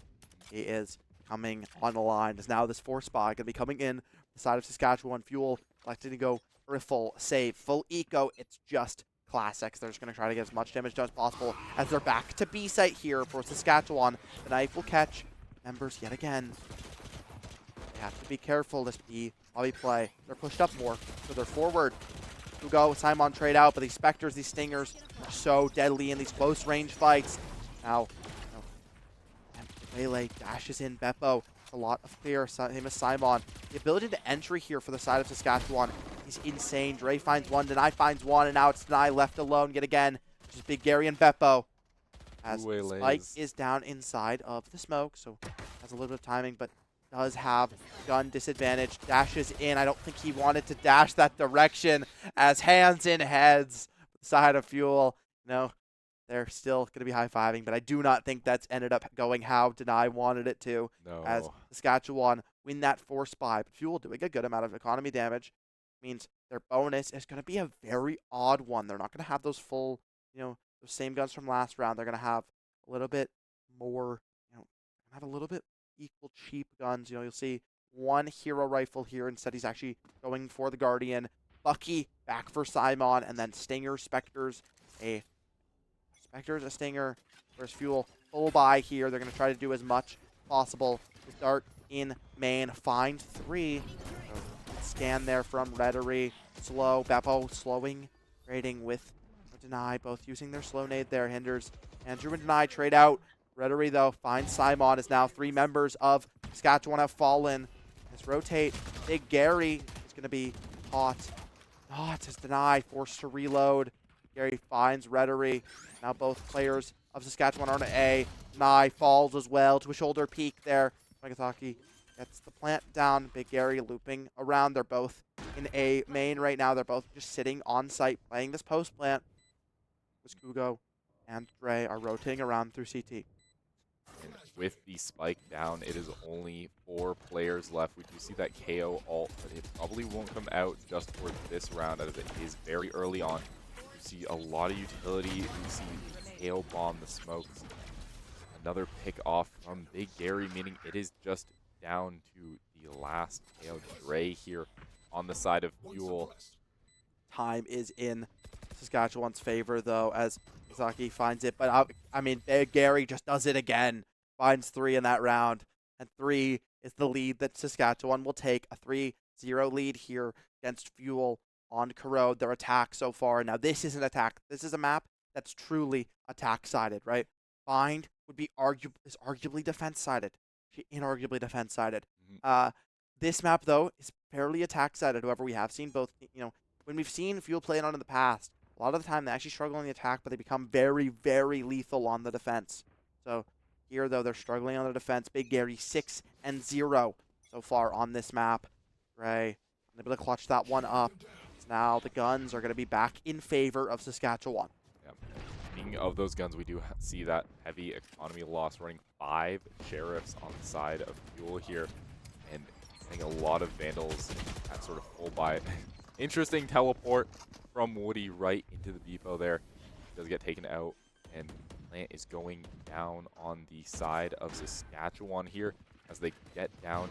He is coming on the line. As now this 4 spot going to be coming in the side of Saskatchewan. Fuel electing to go for a full save, full eco. It's just classics. They're just going to try to get as much damage done as possible as they're back to B site here for Saskatchewan. The knife will catch members yet again. They have to be careful. This B lobby play. They're pushed up more, so they're forward. Hugo, Simon trade out, but these Spectres, these Stingers are so deadly in these close range fights. Now, Melee dashes in Beppo. A lot of clear. Him as Simon. The ability to entry here for the side of Saskatchewan is insane. Dre finds one, Deny finds one, and now it's Deny left alone yet again. Just Big Gary and Beppo. As Spike is down inside of the smoke, so has a little bit of timing, but does have gun disadvantage. Dashes in. I don't think he wanted to dash that direction, as hands in heads. Side of Fuel. They're still going to be high-fiving, but I do not think that's ended up going how Deny wanted it to. No. As Saskatchewan win that 4 spy. But Fuel doing a good amount of economy damage. Means their bonus is going to be a very odd one. They're not going to have those full, those same guns from last round. They're going to have a little bit more, have a little bit equal cheap guns. You'll see one hero rifle here. Instead, he's actually going for the Guardian. Bucky back for Simon, and then Stinger, Spectres, a Stinger. Where's Fuel? Full buy here. They're going to try to do as much possible to start in main. Find 3. Scan there from Rhetoric. Slow. Beppo slowing. Trading with Deny. Both using their slow nade there. Hinders. Andrew and Deny trade out. Rhetoric, though, finds Simon. As now 3 members of Saskatchewan have fallen. Let's rotate. Big Gary is going to be caught Oh, it's his deny, forced to reload. Gary finds Rhetoric. Now both players of Saskatchewan are on A. Deny falls as well to a shoulder peak there. Nagasaki gets the plant down. Big Gary looping around. They're both in A main right now. They're both just sitting on site playing this post plant. As Kugo and Dre are rotating around through CT. And with the spike down, it is only 4 players left. We do see that KO ult, but it probably won't come out just for this round as it is very early on. You see a lot of utility. We see the KO bomb, the smokes. Another pick off from Big Gary, meaning it is just down to the last KO. Dre here on the side of Fuel. Time is in Saskatchewan's favor, though, as Nagasaki finds it. But, I mean, Big Gary just does it again. Finds 3 in that round. And 3 is the lead that Saskatchewan will take. A 3-0 lead here against Fuel on Corrode. Their attack so far. Now, this is an attack. This is a map that's truly attack-sided, right? Bind would be arguably defense-sided. Inarguably defense-sided. This map, though, is fairly attack-sided. However, we have seen both, when we've seen Fuel play it on in the past, a lot of the time they actually struggle on the attack, but they become very, very lethal on the defense. So here, though, they're struggling on the defense. Big Gary 6-0 so far on this map. Ray able to clutch that one up. So now the guns are going to be back in favor of Saskatchewan. Yep. Speaking of those guns, we do see that heavy economy loss, running 5 sheriffs on the side of Fuel here, and getting a lot of vandals at sort of full buy. Interesting teleport from Woody right into the depot there. Does get taken out, and plant is going down on the side of Saskatchewan here as they get down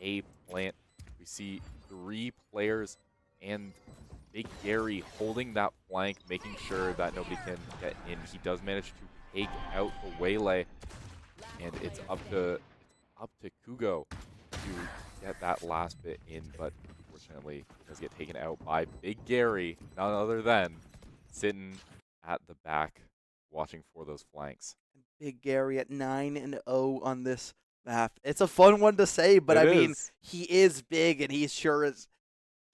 a plant. We see 3 players and Big Gary holding that flank, making sure that nobody can get in. He does manage to take out the waylay, and it's up to Kugo to get that last bit in, but unfortunately it does get taken out by Big Gary, none other than sitting at the back watching for those flanks. Big Gary at 9-0 on this map. It's a fun one to say, but I mean, he is big, and he sure is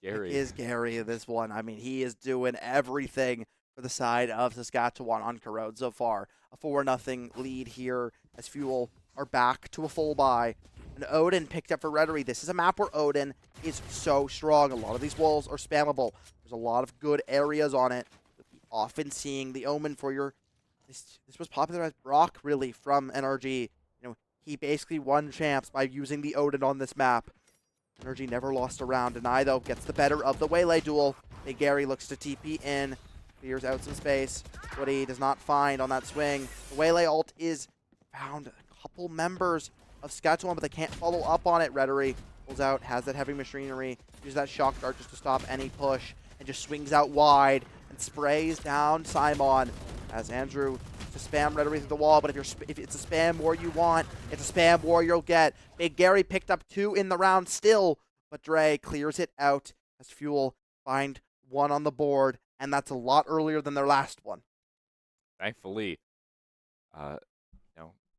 Gary in this one. I mean, he is doing everything for the side of Saskatchewan on Corrode so far. A 4-0 lead here as Fuel are back to a full buy. And Odin picked up for Rhetoric. This is a map where Odin is so strong. A lot of these walls are spammable. There's a lot of good areas on it. Often seeing the Omen for your... This was popular as Brock, really, from NRG. He basically won champs by using the Odin on this map. NRG never lost a round. Deny, though, gets the better of the Waylay duel. Big Gary looks to TP in. Clears out some space. Woody does not find on that swing. The Waylay ult is found. A couple members of Saskatchewan, but they can't follow up on it. Rhetoric pulls out, has that heavy machinery, uses that shock dart just to stop any push, and just swings out wide and sprays down Simon as Andrew to spam Rhetoric through the wall. But if it's a spam war you want, it's a spam war you'll get. Big Gary picked up 2 in the round still, but Dre clears it out as Fuel find 1 on the board, and that's a lot earlier than their last one. Thankfully,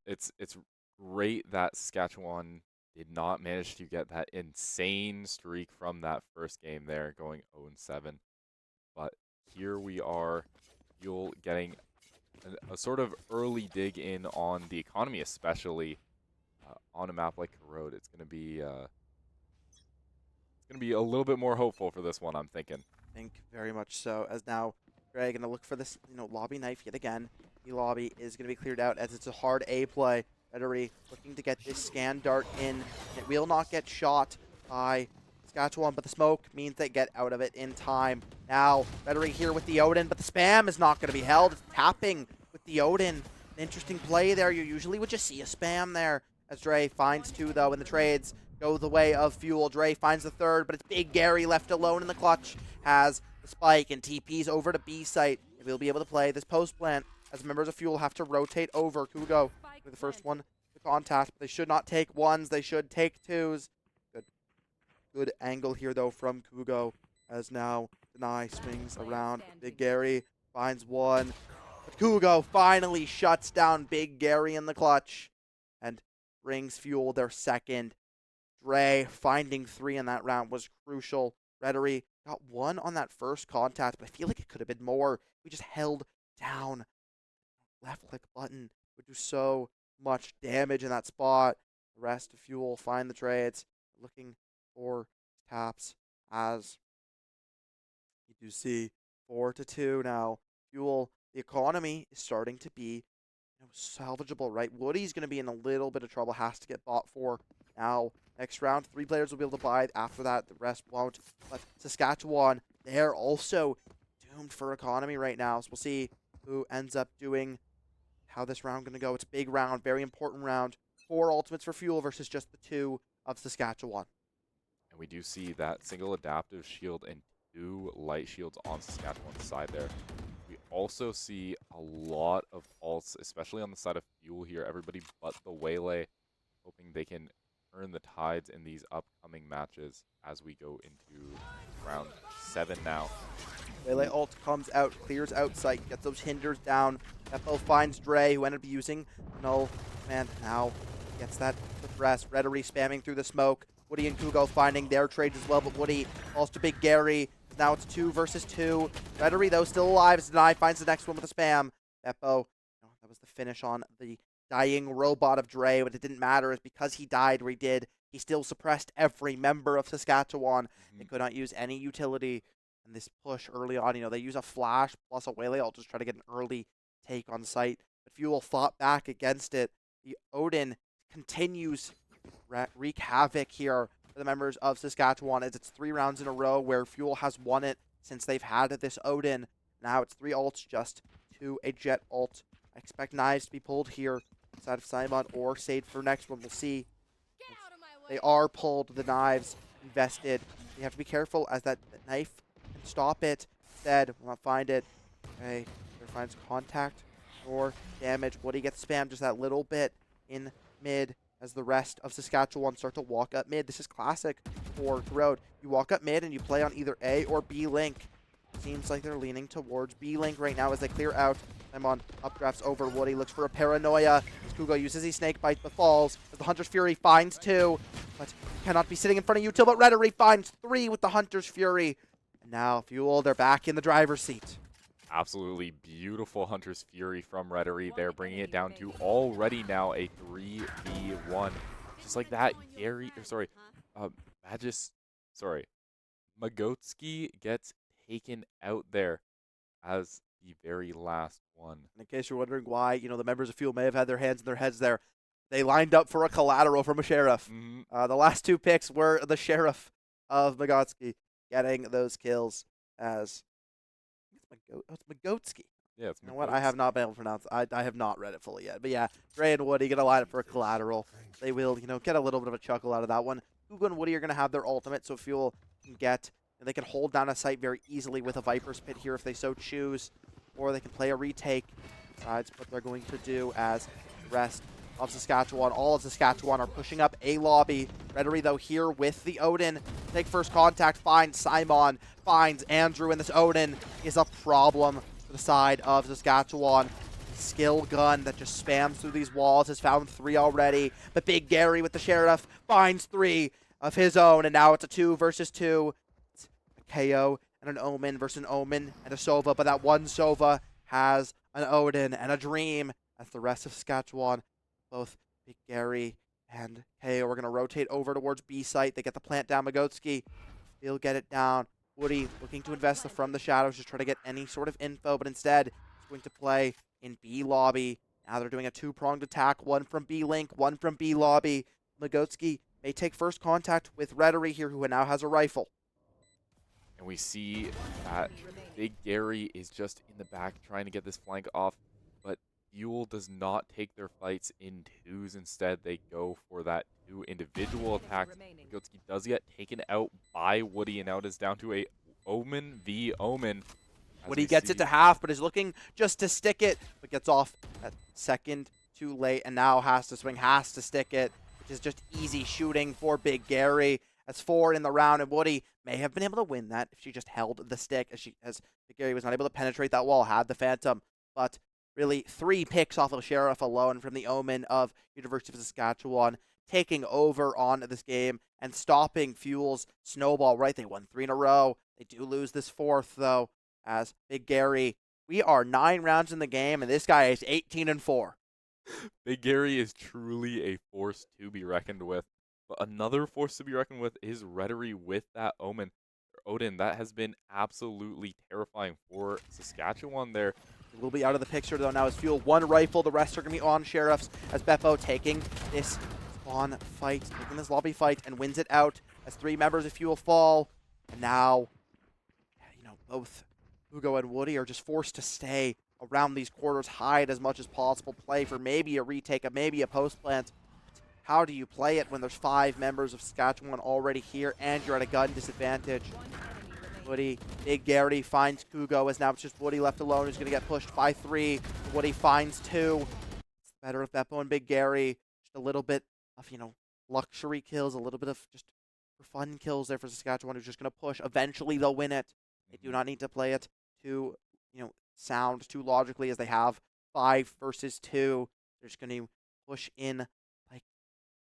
it's great that Saskatchewan did not manage to get that insane streak from that first game there, going 0-7. But here we are, Fuel getting a sort of early dig in on the economy, especially on a map like Corrode. It's gonna be a little bit more hopeful for this one, I'm thinking. I think very much so, as now Greg gonna look for this, lobby knife yet again. The lobby is gonna be cleared out as it's a hard A play. Rhetoric looking to get this scan dart in. It will not get shot by Saskatchewan, but the smoke means they get out of it in time. Now, Rhetoric here with the Odin, but the spam is not going to be held. It's tapping with the Odin. An interesting play there. You usually would just see a spam there. As Dre finds 2, though, and the trades go the way of Fuel. Dre finds the 3rd, but it's Big Gary left alone in the clutch. Has the spike and TP's over to B site. He'll be able to play this post plant as members of Fuel have to rotate over. Kugo with the first one to contact. But they should not take 1s. They should take 2s. Good angle here, though, from Kugo, as now Deny swings around. Big Gary finds 1. But Kugo finally shuts down Big Gary in the clutch and brings Fuel their 2nd. Dre finding 3 in that round was crucial. Rhetoric Got one on that first contact, but I feel like it could have been more. We just held down. Left click button would do so much damage in that spot. The rest of Fuel find the trades, looking for taps as you do see 4-2 now. Fuel, the economy is starting to be salvageable, right? Woody's going to be in a little bit of trouble, has to get bought for now. Next round, 3 players will be able to buy. After that, the rest won't. But Saskatchewan, they're also doomed for economy right now. So we'll see who ends up doing how this round going to go. It's a big round, very important round. 4 ultimates for Fuel versus just the 2 of Saskatchewan. And we do see that single adaptive shield and 2 light shields on Saskatchewan's side there. We also see a lot of ults, especially on the side of Fuel here. Everybody but the Waylay, hoping they can turn the tides in these upcoming matches as we go into round 7 now. Waylay ult comes out, clears out sight, gets those hinders down. Beppo finds Dre, who ended up using Null Command. Now gets that with rest. Rhetoric spamming through the smoke. Woody and Kugo finding their trades as well, but Woody falls to Big Gary. Now it's 2 versus 2. Rhetoric, though, still alive. Deny finds the next one with a spam. Beppo, that was the finish on the dying robot of Dre, but it didn't matter. It's because he died where he did. He still suppressed every member of Saskatchewan. They could not use any utility. And this push early on, they use a flash plus a Waylay. I'll just try to get an early take on site. But Fuel fought back against it. The Odin continues to wreak havoc here for the members of Saskatchewan as it's 3 rounds in a row where Fuel has won it since they've had this Odin. Now it's 3 ults just to a Jet ult. I expect knives to be pulled here inside of Simon or saved for next one. We'll see. They are pulled, the knives invested. You have to be careful as that knife can stop it. Instead, will not find it. Okay, there finds contact or damage. Woody gets spammed just that little bit in mid as the rest of Saskatchewan start to walk up mid. This is classic for Road. You walk up mid and you play on either A or B link. Seems like they're leaning towards B link right now as they clear out. Simon updrafts over Woody, looks for a paranoia. As Kugo uses his snake bite but falls. As the Hunter's Fury finds 2, but cannot be sitting in front of you till, but Rhetoric finds 3 with the Hunter's Fury. And now Fuel, they're back in the driver's seat. Absolutely beautiful Hunter's Fury from Rhetoric. They're bringing it down to already now a 3v1. Just like that, Magotsky gets taken out there as the very last one. In case you're wondering why, the members of Fuel may have had their hands in their heads there, they lined up for a collateral from a sheriff. The last 2 picks were the sheriff of Magotsky getting those kills as it's Magotsky. Yeah, it's Magotsky. You know what? I have not been able to pronounce it. I have not read it fully yet. But yeah, Dre and Woody going to line up for a collateral. They will, get a little bit of a chuckle out of that one. Hugo and Woody are going to have their ultimate, so Fuel can get, they can hold down a site very easily with a Viper's Pit here if they so choose. Or they can play a retake. Besides what they're going to do as the rest of Saskatchewan. All of Saskatchewan are pushing up a lobby. Rhetoric, though, here with the Odin. Take first contact, finds Simon, finds Andrew, and this Odin is a problem for the side of Saskatchewan. Skill gun that just spams through these walls has found 3 already. But Big Gary with the Sheriff finds 3 of his own, and now it's a 2 versus 2. It's a KO and an Omen versus an Omen and a Sova, but that one Sova has an Odin and a Dream as the rest of Saskatchewan, both Big Gary and KO, are going to rotate over towards B site. They get the plant down. Magotsky, he'll get it down. Woody looking to invest from the shadows, just try to get any sort of info, but instead he's going to play in B lobby. Now they're doing a 2-pronged attack, one from B link, one from B lobby. Magotsky may take first contact with Rhetoric here, who now has a rifle. And we see that Big Gary is just in the back trying to get this flank off, but Fuel does not take their fights in 2s. Instead, they go for that 2 individual attacks. Magotsky does get taken out by Woody, and now it is down to a Omen v Omen. Woody gets it to half, but is looking just to stick it, but gets off at second too late, and now has to swing, has to stick it, which is just easy shooting for Big Gary. As 4 in the round, and Woody may have been able to win that if she just held the stick, as Big Gary was not able to penetrate that wall, had the Phantom. But really, 3 picks off of Sheriff alone from the Omen of University of Saskatchewan taking over on this game and stopping Fuel's snowball, right? They won 3 in a row. They do lose this 4th, though, as Big Gary. We are 9 rounds in the game, and this guy is 18-4. Big Gary is truly a force to be reckoned with. But another force to be reckoned with is Rhetoric with that Odin. That has been absolutely terrifying for Saskatchewan there. He will be out of the picture, though, now as Fuel. 1 rifle, the rest are going to be on Sheriffs, as Beppo taking this spawn fight, taking this lobby fight, and wins it out as 3 members of Fuel fall. And now, both Hugo and Woody are just forced to stay around these quarters, hide as much as possible, play for maybe a retake, maybe a post plant. How do you play it when there's 5 members of Saskatchewan already here and you're at a gun disadvantage? Woody, Big Gary finds Hugo, as now it's just Woody left alone, who's going to get pushed by 3. Woody finds 2. It's better of Beppo and Big Gary. Just a little bit of, luxury kills, a little bit of just for fun kills there for Saskatchewan, who's just going to push. Eventually they'll win it. They do not need to play it too, sound too logically, as they have 5 versus 2. They're just going to push in like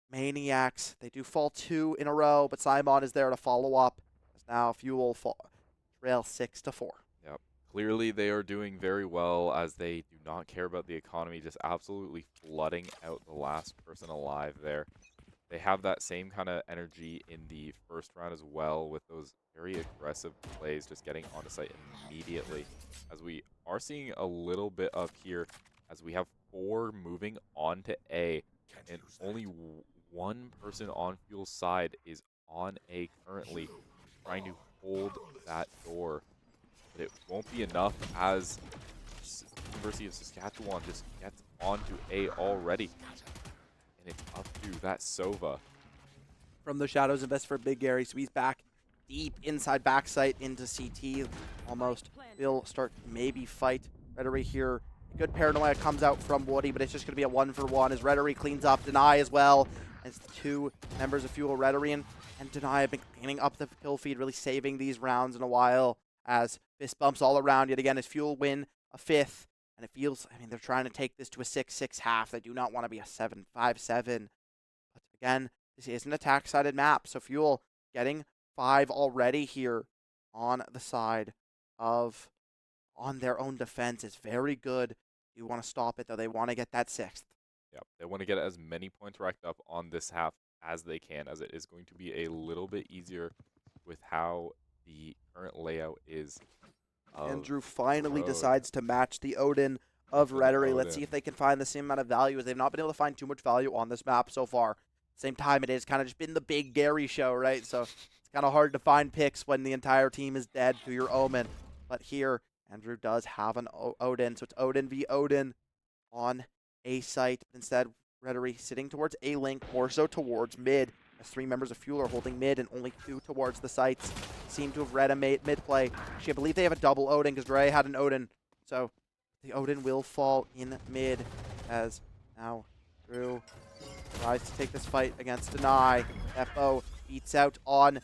maniacs. They do fall 2 in a row, but Simon is there to follow up. As now Fuel trail 6-4. Yep. Clearly they are doing very well, as they do not care about the economy, just absolutely flooding out the last person alive there. They have that same kind of energy in the first round as well, with those very aggressive plays, just getting onto site immediately. As we are seeing a little bit of here, as we have 4 moving on to A, and only 1 person on Fuel's side is on A currently, trying to hold that door. But it won't be enough, as University of Saskatchewan just gets onto A already. And it's up to that Sova. From the shadows, invest for Big Gary, so he's back deep inside backside into CT. Almost. He'll start maybe fight Rhetoric here. Good paranoia comes out from Woody, but it's just going to be a 1-for-1 as Rhetoric cleans up. Deny as well, as the 2 members of Fuel, Rhetoric and Deny, have been cleaning up the kill feed, really saving these rounds in a while, as fist bumps all around yet again as Fuel win a 5th. And it feels, they're trying to take this to a 6-6 half. They do not want to be a 7-5-7. But again, this is an attack-sided map, so Fuel getting 5 already here on the side of, on their own defense is very good. You want to stop it, though. They want to get that 6th. Yep, they want to get as many points racked up on this half as they can, as it is going to be a little bit easier with how the current layout is. Andrew finally decides to match the Odin of Rhetoric. Let's see if they can find the same amount of value, as they've not been able to find too much value on this map so far. Same time, it has kind of just been the Big Gary show, right? So it's kind of hard to find picks when the entire team is dead to your Omen. But here, Andrew does have an Odin, so it's Odin v Odin on A site. Instead, Rhetoric sitting towards A link, more so towards mid, as 3 members of Fuel are holding mid and only 2 towards the sites. Seem to have read a mid play. Actually, I believe they have a double Odin, because Dre had an Odin. So the Odin will fall in mid, as now Drew tries to take this fight against Deny. Beppo beats out on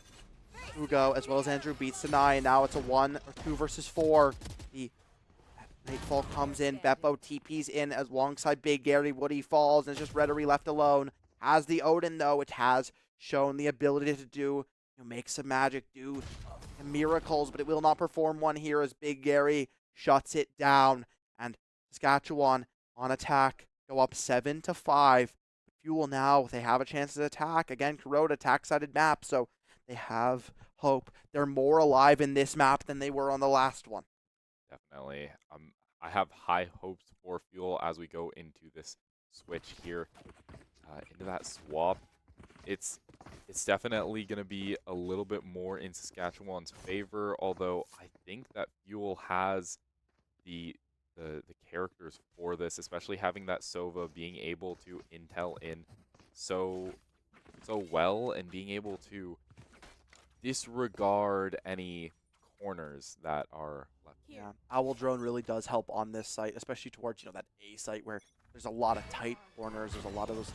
Hugo, as well as Andrew beats Deny, and now it's a 1 or 2 versus 4. The Nightfall comes in, Beppo TP's in as alongside Big Gary. Woody falls, and it's just Rhetoric left alone. Has the Odin, though. It has shown the ability to do, make some magic, do miracles, but it will not perform one here, as Big Gary shuts it down. And Saskatchewan on attack go up 7-5. Fuel now, they have a chance to attack. Again, Corrode attack-sided map, so they have hope. They're more alive in this map than they were on the last one. Definitely. I have high hopes for Fuel as we go into this switch here, into that swap. It's definitely going to be a little bit more in Saskatchewan's favor, although I think that Fuel has the characters for this, especially having that Sova, being able to intel in so well, and being able to disregard any corners that are left. Yeah, Owl Drone really does help on this site, especially towards that A site where there's a lot of tight corners. There's a lot of those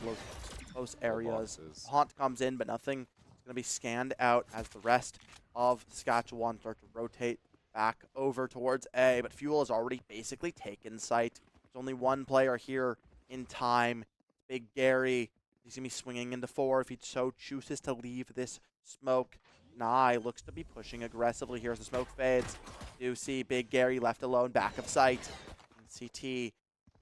close areas. Haunt comes in, but nothing is going to be scanned out, as the rest of Saskatchewan start to rotate back over towards A. But Fuel has already basically taken site. There's only 1 player here in time. Big Gary He's going to be swinging into 4 if he so chooses to leave this smoke. Nye looks to be pushing aggressively here as the smoke fades. Do see Big Gary left alone, back of sight. And CT, he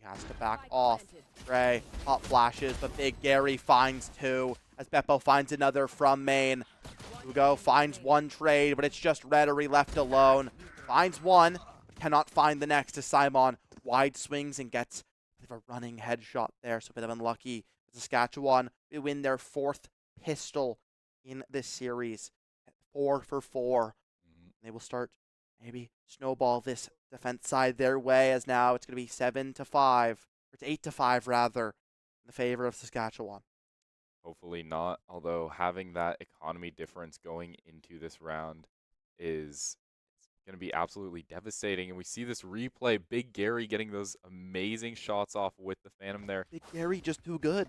has to back off. Gray, hot flashes, but Big Gary finds 2 as Beppo finds another from main. Hugo finds 1 trade, but it's just Rhetoric left alone. Finds 1, but cannot find the next as Simon wide swings and gets a bit of a running headshot there, so a bit of unlucky. Saskatchewan, they win their 4th pistol in this series. 4 for 4. They will start maybe snowball this defense side their way, as now it's going to be 7-5, or it's 8-5 rather, in the favor of Saskatchewan. Hopefully not, although having that economy difference going into this round is going to be absolutely devastating. And we see this replay, Big Gary getting those amazing shots off with the Phantom there. Big Gary just too good.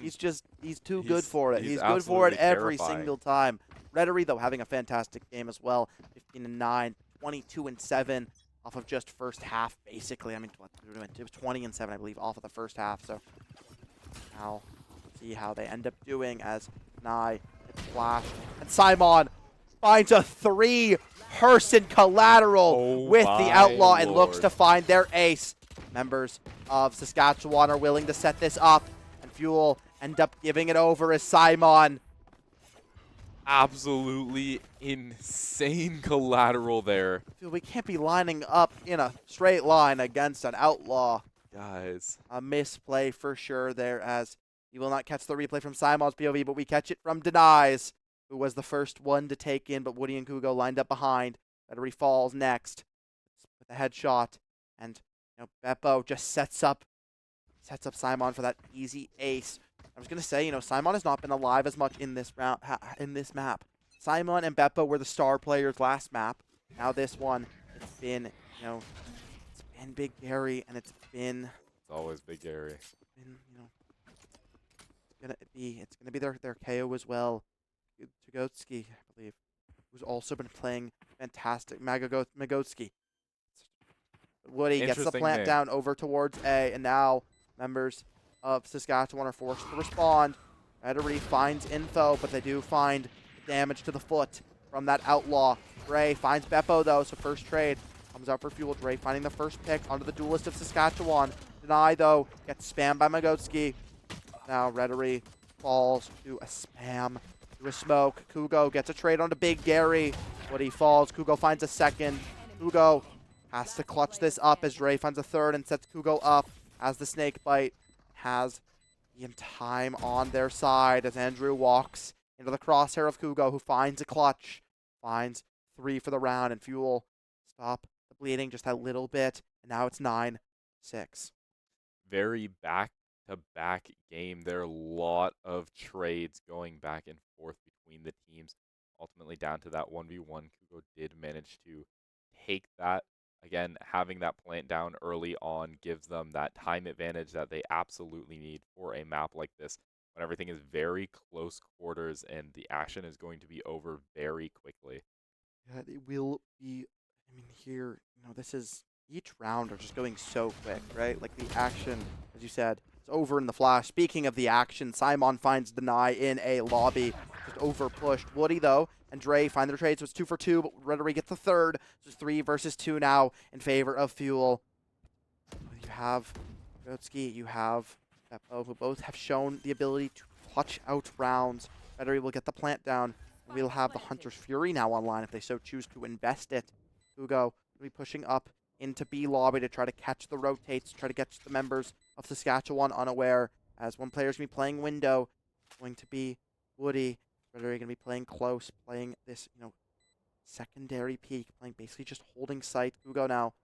He's too good He's- for it. he's He's good for it absolutely every terrifying. single time. Rhetoric, though, having a fantastic game as well. 15-9, 22-7 off of just first half, basically. I mean, it was 20-7, I believe, off of the first half. So now see how they end up doing as Nye gets flashed. And Simon finds a 3-person collateral Oh with the my Outlaw and looks lord. to find their ace. Members of Saskatchewan are willing to set this up, and Fuel end up giving it over as Simon. Absolutely insane collateral there. Dude, we can't be lining up in a straight line against an Outlaw. Guys. A misplay for sure there, as you will not catch the replay from Simon's POV, but we catch it from Denies, who was the first one to take in, but Woody and Kugo lined up behind. Battery falls next with a headshot, and Beppo just sets up Simon for that easy ace. I was gonna say, Simon has not been alive as much in this round, in this map. Simon and Beppo were the star players last map. Now this one, it's been, it's been Big Gary, and it's Always Big Gary. it's gonna be their KO as well. Tugotsky, I believe, who's also been playing fantastic. Magotsky. Woody gets the Interesting plant name. down over towards A, and now members of Saskatchewan are forced to respond. Rhetoric finds info, but they do find damage to the foot from that Outlaw. Dre finds Beppo, though, so first trade comes out for Fuel. Dre finding the first pick onto the Duelist of Saskatchewan. Deny, though, gets spammed by Magotsky. Now Rhetoric falls to a spam, to a smoke. Kugo gets a trade onto Big Gary. Woody falls. Kugo finds a second. Kugo has to clutch this up as Dre finds a third and sets Kugo up as the snake bite has the time on their side as Andrew walks into the crosshair of Kugo, who finds a clutch, finds 3 for the round, and Fuel stop the bleeding just a little bit, and now it's 9-6. Very back-to-back game. There are a lot of trades going back and forth between the teams. Ultimately down to that 1v1. Kugo did manage to take that. Again, having that plant down early on gives them that time advantage that they absolutely need for a map like this, when everything is very close quarters and the action is going to be over very quickly. Yeah, it will be. I mean, here, this is each round are just going so quick, right? Like the action, as you said, is over in the flash. Speaking of the action, Simon finds Deny in a lobby, just over pushed. Woody, though, and Dre find their trade, so it's 2 for 2, but Rhetoric gets the third, so it's 3 versus 2 now in favor of Fuel. You have Gotsky, you have Beppo, who both have shown the ability to clutch out rounds. Rhetoric will get the plant down, and we'll have the Hunter's Fury now online if they so choose to invest it. Hugo will be pushing up into B lobby to try to catch the rotates, try to get the members of Saskatchewan unaware, as one player's going to be playing window, going to be Woody. Rhetoric going to be playing close, playing this, secondary peek, playing basically just holding sight. Hugo now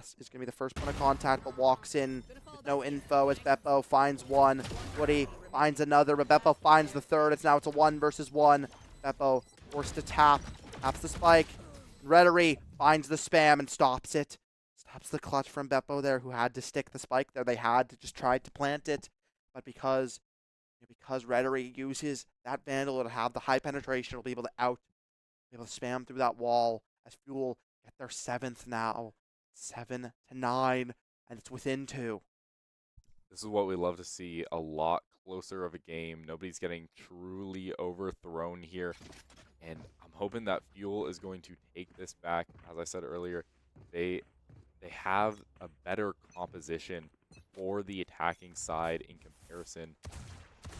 is going to be the first point of contact, but walks in with no info as Beppo finds one. Woody finds another, but Beppo finds the third. It's a 1 versus 1. Beppo forced to taps the spike. Rhetoric finds the spam and stops it. Stops the clutch from Beppo there, who had to stick the spike there. They had to just try to plant it, but because Rhetoric uses that Vandal, it'll have the high penetration. It'll be able to spam through that wall as Fuel get their 7th now. 7-9, and it's within 2. This is what we love to see, a lot closer of a game. Nobody's getting truly overthrown here. And I'm hoping that Fuel is going to take this back. As I said earlier, they they have a better composition for the attacking side in comparison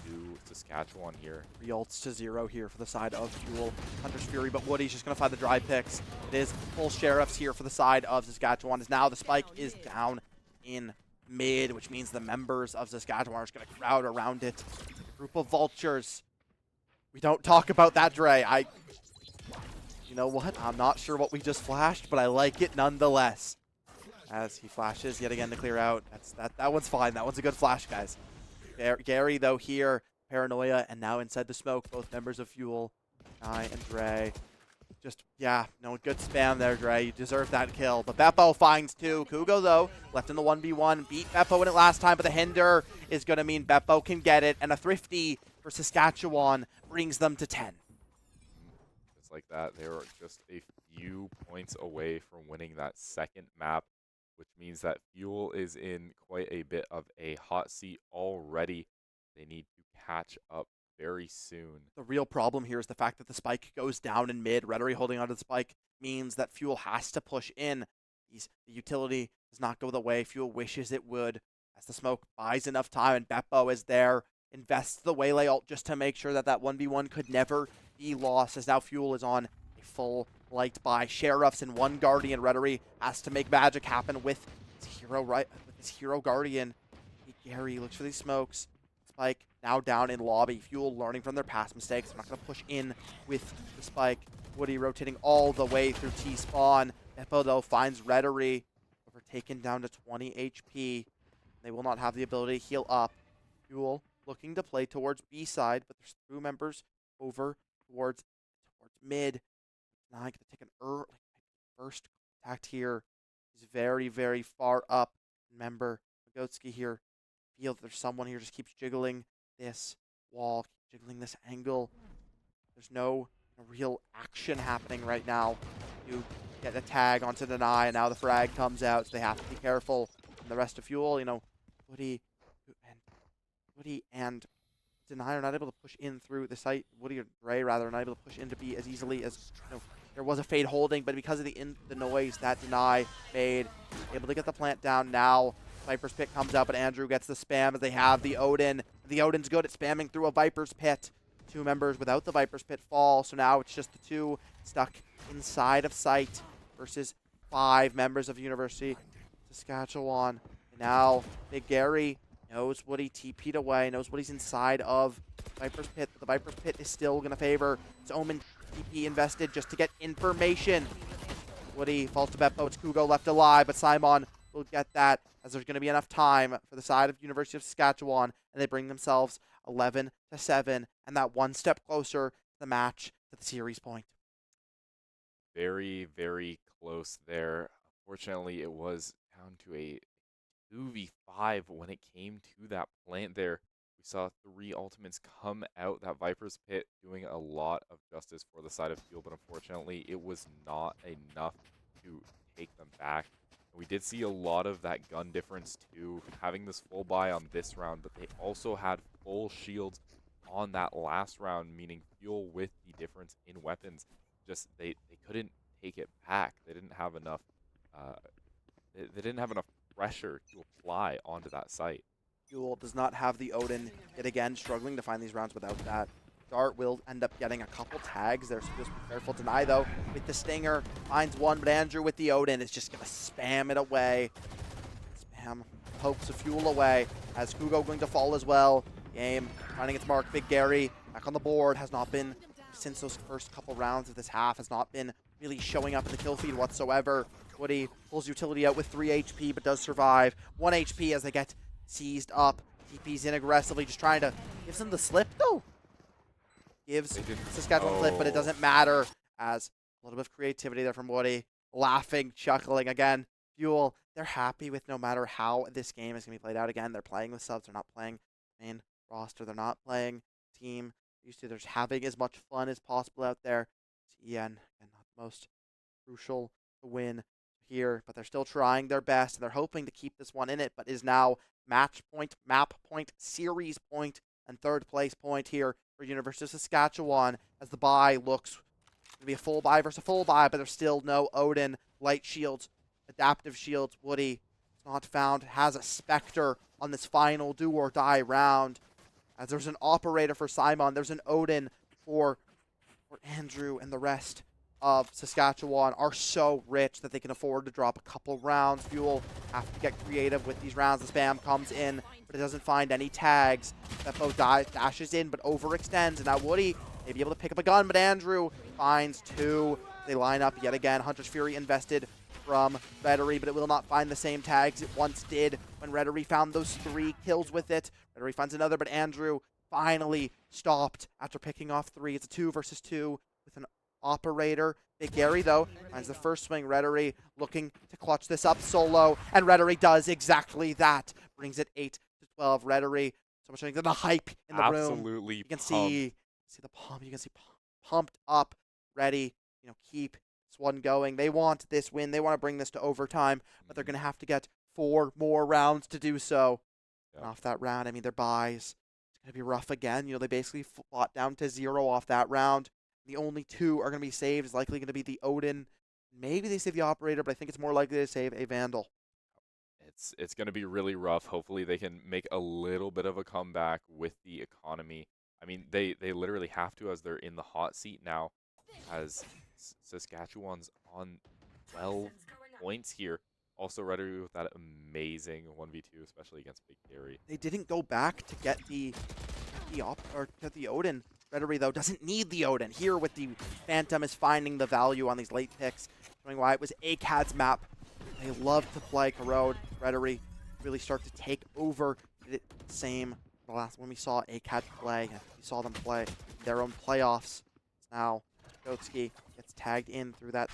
to Saskatchewan here. 3 ults to 0 here for the side of Fuel. Hunter's Fury, but Woody's just going to find the dry picks. It is full sheriffs here for the side of Saskatchewan. As now the spike is down in mid, which means the members of Saskatchewan are just going to crowd around it. A group of vultures. We don't talk about that, Dre. You know what? I'm not sure what we just flashed, but I like it nonetheless. As he flashes yet again to clear out. That one's fine. That one's a good flash, guys. Gary, though, here, Paranoia, and now inside the smoke, both members of Fuel, Kai and Dre. Just, yeah, no, good spam there, Dre. You deserve that kill. But Beppo finds two. Kugo, though, left in the 1v1, beat Beppo in it last time, but the hinder is going to mean Beppo can get it, and a thrifty for Saskatchewan brings them to 10. Just like that, they were just a few points away from winning that second map, which means that Fuel is in quite a bit of a hot seat already. They need to catch up very soon. The real problem here is the fact that the spike goes down in mid. Rhetoric holding onto the spike means that Fuel has to push in. The utility does not go the way Fuel wishes it would, as the smoke buys enough time, and Beppo is there, invests the Waylay ult just to make sure that that 1v1 could never be lost, as now Fuel is on a full liked by Sheriffs and one Guardian. Rhetoric has to make magic happen with his hero, right? With his hero Guardian. Gary looks for these smokes. Spike now down in lobby. Fuel learning from their past mistakes. I'm not going to push in with the spike. Woody rotating all the way through T-spawn. Beppo, though, finds Rhetoric, overtaken down to 20 HP. They will not have the ability to heal up. Fuel looking to play towards B side, but there's 2 members over towards mid. Now I get to take an first contact here. He's very, very far up. Remember, Magotski here. Feel that there's someone here just keeps jiggling this wall, jiggling this angle. There's no real action happening right now. You get a tag onto Deny, and now the frag comes out, so they have to be careful. And the rest of Fuel, you know, Woody and Deny are not able to push in through the site. Woody or Ray, rather, are not able to push into B as easily as, you know, there was a fade holding, but because of the noise that Deny made, able to get the plant down now. Viper's Pit comes out, but Andrew gets the spam as they have the Odin. The Odin's good at spamming through a Viper's Pit. 2 members without the Viper's Pit fall, so now it's just the 2 stuck inside of sight versus 5 members of University Saskatchewan. And now Big Gary knows what he TP'd away, knows what he's inside of Viper's Pit, but the Viper's Pit is still going to favor his Omen TP invested just to get information. Woody falls to Beppo. It's Kugo left alive, but Simon will get that as there's going to be enough time for the side of University of Saskatchewan, and they bring themselves 11-7, and that 1 step closer to the match, to the series point. Very, very close there. Unfortunately, it was down to a 2v5 when it came to that plant there. We saw 3 ultimates come out. That Viper's Pit doing a lot of justice for the side of Fuel, but unfortunately, it was not enough to take them back. We did see a lot of that gun difference too, having this full buy on this round, but they also had full shields on that last round, meaning Fuel with the difference in weapons. Just they couldn't take it back. They didn't have enough they didn't have enough pressure to apply onto that site. Fuel does not have the Odin yet again, struggling to find these rounds without that. Dart will end up getting a couple tags there, so just be careful. Deny, though, with the Stinger, finds one, but Andrew with the Odin is just going to spam it away. Spam pokes the Fuel away, as Kugo going to fall as well. Game finding its mark. Big Gary back on the board, has not been, since those first couple rounds of this half, has not been really showing up in the kill feed whatsoever. Woody pulls utility out with 3 HP, but does survive. 1 HP as they get seized up. TP's in aggressively, just trying to give them the slip, though. Gives Saskatchewan flip, but it doesn't matter, as a little bit of creativity there from Woody. Laughing, chuckling again. Fuel, they're happy with no matter how this game is going to be played out. Again, they're playing with subs. They're not playing main roster. They're not playing team. Used to, they're just having as much fun as possible out there. CEN, and not the most crucial to win here, but they're still trying their best, and they're hoping to keep this one in it, but is now match point, map point, series point And third place point here for University of Saskatchewan as the bye looks to be a full buy versus a full buy, but there's still no Odin, light shields, adaptive shields. Woody is not found, has a Spectre on this final do or die round. As there's an operator for Simon, there's an Odin for Andrew, and the rest of Saskatchewan are so rich that they can afford to drop a couple rounds. Fuel have to get creative with these rounds. The spam comes in, but it doesn't find any tags. Beppo dashes in, but overextends, and now Woody may be able to pick up a gun, but Andrew finds two. They line up yet again. Hunter's Fury invested from Rhetoric, but it will not find the same tags it once did when Rhetoric found those 3 kills with it. Rhetoric finds another, but Andrew finally stopped after picking off 3. It's a 2 versus 2 with an operator. Big Gary, though, finds the first swing. Rhetoric looking to clutch this up solo, and Rhetoric does exactly that. Brings it 8-12. Rhetoric, so much the hype in the room. Absolutely You can pumped. see the pump. You can see pumped up, ready. Keep this one going. They want this win. They want to bring this to overtime, but they're going to have to get 4 more rounds to do so. Yeah. And off that round, I mean, their buys, it's going to be rough again. They basically fought down to 0 off that round. The only 2 are going to be saved. It's likely going to be the Odin. Maybe they save the operator, but I think it's more likely to save a Vandal. It's going to be really rough. Hopefully they can make a little bit of a comeback with the economy. I mean, they literally have to, as they're in the hot seat now, as Saskatchewan's on 12 points here. Also, Rhetoric with that amazing 1v2, especially against Big Gary. They didn't go back to get the Odin. Rhetoric, though, doesn't need the Odin. Here with the Phantom is finding the value on these late picks, showing why it was ACAD's map. They love to play Corrode. Rhetoric really start to take over. Did it same the last when we saw ACAD play. We saw them play their own playoffs. Now, Gotsky gets tagged in through that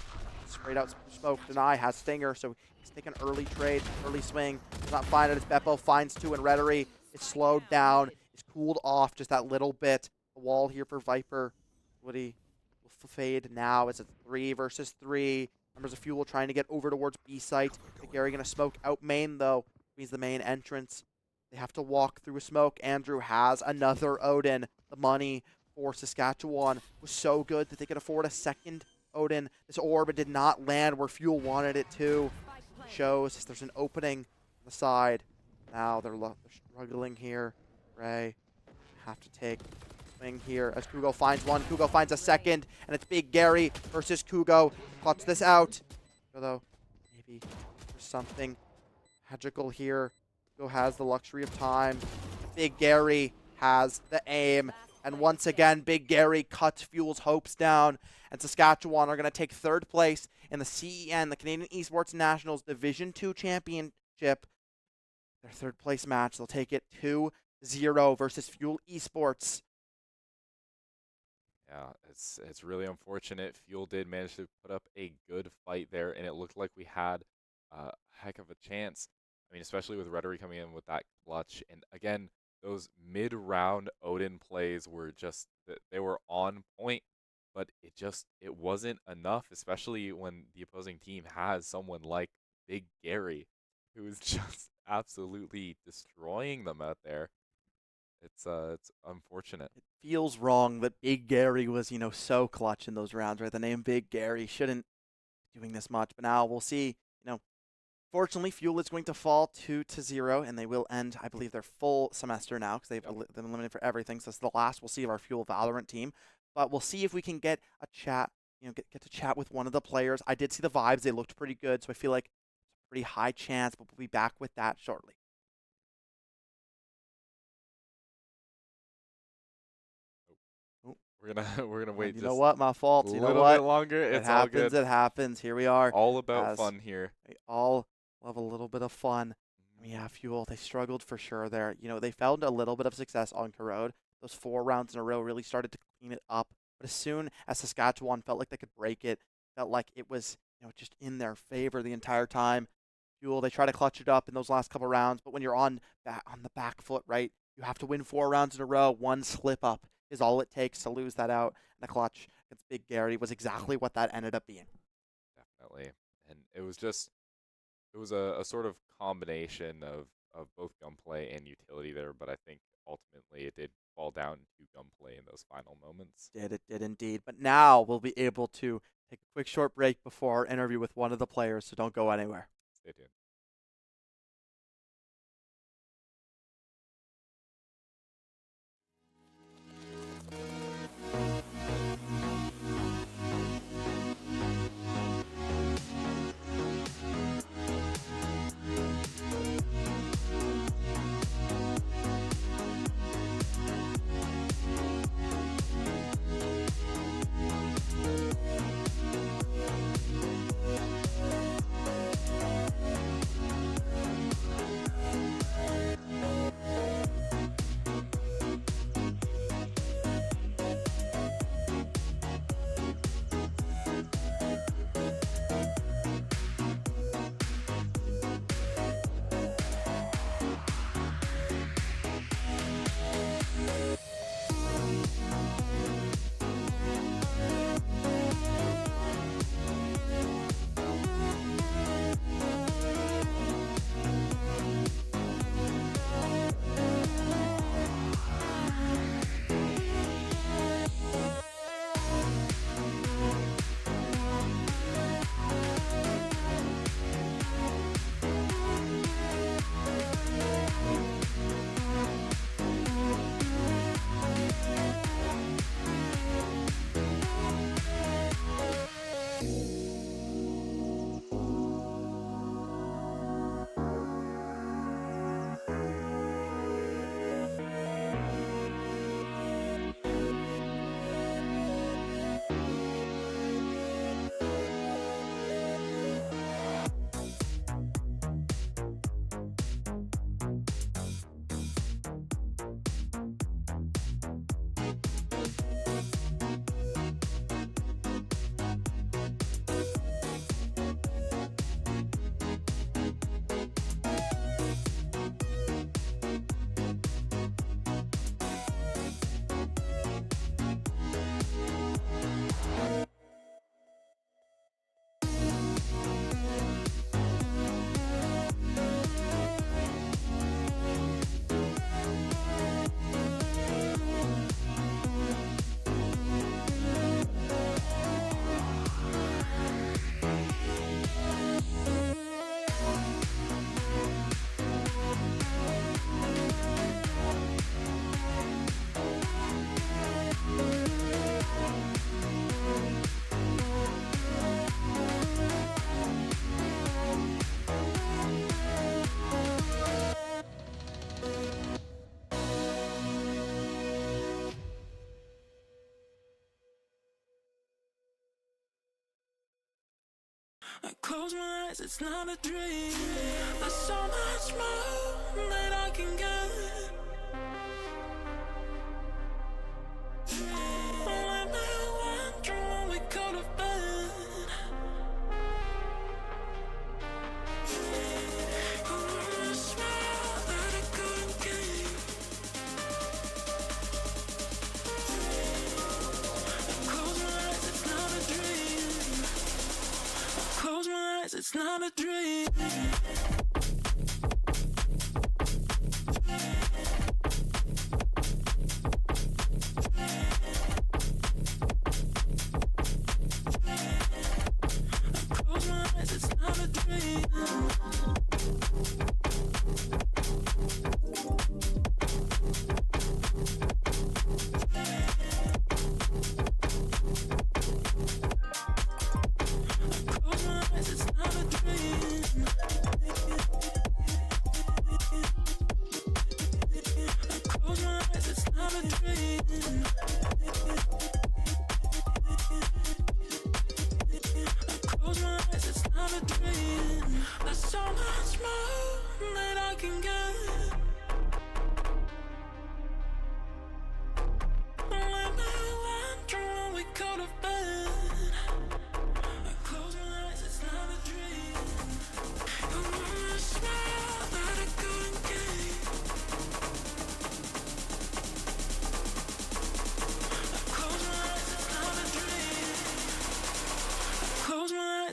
straight out smoke. Deny has Stinger, so he's taking an early trade, early swing. Does not find it as Beppo finds 2, and Rhetoric is slowed down. Is cooled off just that little bit. The wall here for Viper. Woody will fade now. It's a 3 versus 3. Members of Fuel trying to get over towards B site. Gary going to smoke out main, though. Means the main entrance. They have to walk through a smoke. Andrew has another Odin. The money for Saskatchewan was so good that they could afford a second Odin. This orb did not land where Fuel wanted it to. Shows there's an opening on the side. Now they're struggling here. Ray have to take swing here as Kugo finds one. Kugo finds a second, and it's Big Gary versus Kugo. Clutch this out. Although maybe there's something magical here. Kugo has the luxury of time. Big Gary has the aim. And once again, Big Gary cuts Fuel's hopes down. And Saskatchewan are going to take 3rd place in the CEN, the Canadian Esports Nationals Division 2 Championship. Their 3rd place match, they'll take it 2-0 versus Fuel Esports. Yeah, it's really unfortunate. Fuel did manage to put up a good fight there, and it looked like we had a heck of a chance. I mean, especially with Rhetoric coming in with that clutch. And again, those mid-round Odin plays were just, they were on point, but it wasn't enough, especially when the opposing team has someone like Big Gary, who is just absolutely destroying them out there. It's unfortunate. It feels wrong that Big Gary was, so clutch in those rounds, right? The name Big Gary shouldn't be doing this much, but now we'll see. Fortunately, Fuel is going to fall 2-0, and they will end, I believe, their full semester now because they've been eliminated for everything. So this is the last we'll see of our Fuel Valorant team. But we'll see if we can get a chat, get to chat with one of the players. I did see the vibes; they looked pretty good, so I feel like it's a pretty high chance. But we'll be back with that shortly. We're gonna wait. You just know what? My fault. A You know little what? bit longer. It It's happens. all good. It happens. Here we are. All about fun here. We all love a little bit of fun. Yeah, Fuel, they struggled for sure there. They found a little bit of success on Corrode. Those 4 rounds in a row really started to clean it up. But as soon as Saskatchewan felt like they could break it, felt like it was, just in their favor the entire time. Fuel, they try to clutch it up in those last couple rounds, but when you're on the back foot, right, you have to win 4 rounds in a row. One slip up is all it takes to lose that out. And the clutch against Big Gary was exactly what that ended up being. Definitely. And it was a sort of combination of both gunplay and utility there, but I think ultimately it did fall down to gunplay in those final moments. It did indeed. But now we'll be able to take a quick short break before our interview with one of the players, so don't go anywhere. Stay tuned. I close my eyes, it's not a dream. There's so much more that I can get. Let me wonder what we could have been. A smile that I couldn't keep. I close my eyes, it's not a dream. Close my eyes, it's not a dream. Close my eyes, it's not a dream.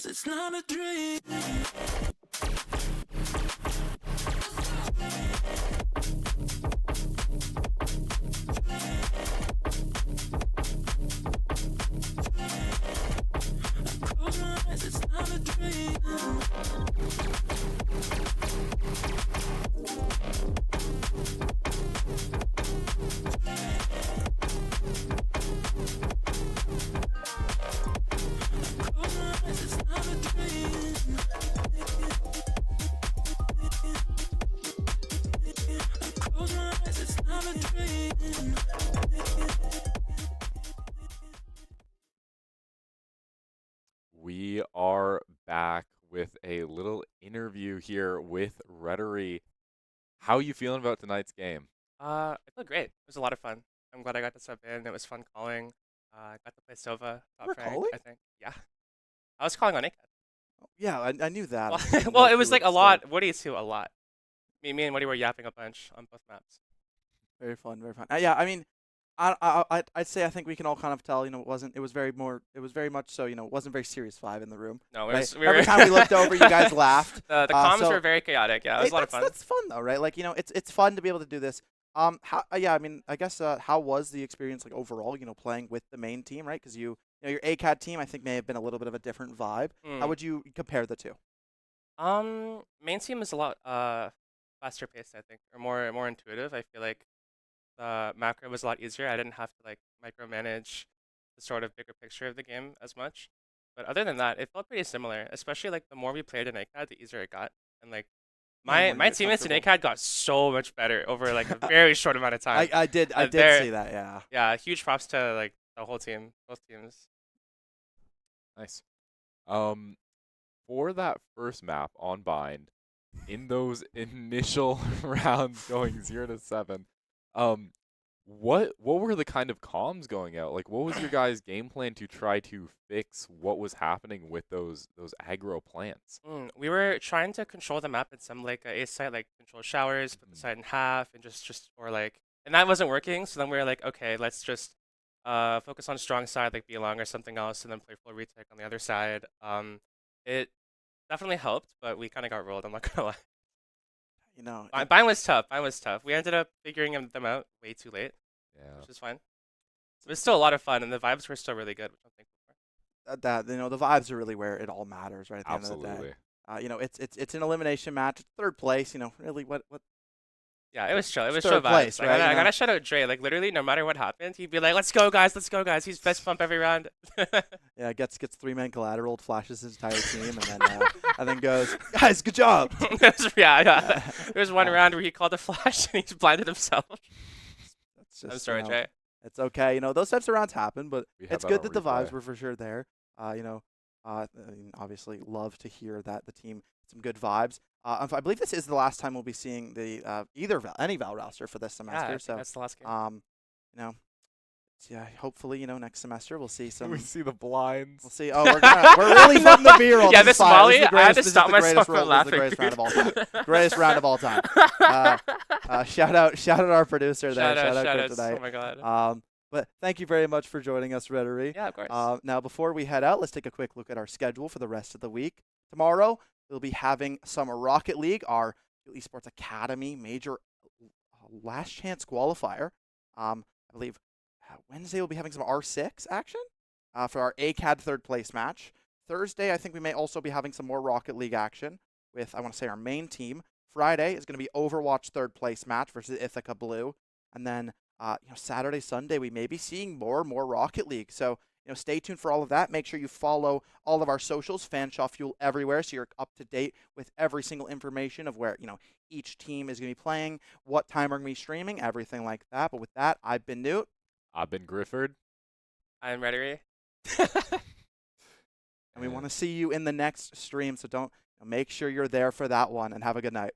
It's not a dream. We are back with a little interview here with Rhetoric. How are you feeling about tonight's game? I feel great. It was a lot of fun. I'm glad I got to sub in. It was fun calling. I got to play Sova, You were top rank, calling? I think. Yeah. I was calling on ACAD. Yeah, I knew that. I Well, just didn't know well, if it you was like would a still- lot. Woody too, a lot. Me and Woody were yapping a bunch on both maps. Very fun, very fun. Yeah, I mean, I'd say I think we can all kind of tell. It was very much so. It wasn't very serious vibe in the room. No, Right? we were Every time we looked over, you guys laughed. the comms so- were very chaotic. Yeah, it was a lot of fun. That's fun though, right? Like it's fun to be able to do this. Yeah, I mean, I guess how was the experience like overall? Playing with the main team, right? Because your ACAD team, I think may have been a little bit of a different vibe. How would you compare the two? Main team is a lot faster paced, I think, or more intuitive. I feel like the macro was a lot easier. I didn't have to like micromanage the sort of bigger picture of the game as much. But other than that, it felt pretty similar. Especially like the more we played in ACAD, the easier it got. And like Yeah, my teammates in ACAD got so much better over like a very short amount of time. I did they're- see that. Yeah. Yeah, huge props to like the whole team, both teams. Nice. For that first map on Bind, in those initial rounds going 0-7, what were the kind of comms going out? Like, what was your guys' game plan to try to fix what was happening with those aggro plants? We were trying to control the map in some like A site, like control showers, put the site in half, and just or like, and that wasn't working. So then we were like, okay, let's just focus on strong side, like be long or something else, and then play full retake on the other side. It definitely helped, but we kind of got rolled. I'm not gonna lie. Bind was tough. Bind was tough. We ended up figuring them out way too late, Yeah. which is fine. It was still a lot of fun, and the vibes were still really good, which I'm thankful for. The vibes are really where it all matters, right? At the end of the Absolutely. day. It's an elimination match, third place. Really, what? Yeah, it was chill. It was third chill place, vibes. right, I gotta shout out Dre. Like literally, no matter what happened, he'd be like, "Let's go, guys! Let's go, guys!" He's best pump every round. Yeah, gets 3-man collateral, flashes his entire team, and then goes, guys, good job. yeah. There was one round where he called a flash and he blinded himself. That's just, I'm sorry, Dre. It's okay. Those types of rounds happen, but We have it's that good on that the vibes replay. were for sure there. I mean, obviously love to hear that the team had some good vibes. I believe this is the last time we'll be seeing the any Val roster for this Yeah, I semester. think So that's the last game. yeah, hopefully next semester we'll see some. we see the blinds. We'll see. Oh, we're really putting the B-roll. Yeah, this this is fine. Molly, This is the I had to greatest- stop this is the myself greatest from roll- laughing. This is the greatest round of all time. Greatest round of all time. Shout out our producer there. Shout Shout out outs. tonight. Oh my god. But thank you very much for joining us, Rhetoric. Yeah, of course. Now, before we head out, let's take a quick look at our schedule for the rest of the week. Tomorrow, we'll be having some Rocket League, our Esports Academy major last chance qualifier. I believe Wednesday we'll be having some R6 action for our ACAD third place match. Thursday, I think we may also be having some more Rocket League action with, I want to say, our main team. Friday is going to be Overwatch third place match versus Ithaca Blue. And then Saturday, Sunday, we may be seeing more Rocket League. So, stay tuned for all of that. Make sure you follow all of our socials, Fanshaw Fuel everywhere, so you're up to date with every single information of where, each team is going to be playing, what time we're going to be streaming, everything like that. But with that, I've been Newt. I've been Grifford. I'm ready. And we want to see you in the next stream, so make sure you're there for that one, and have a good night.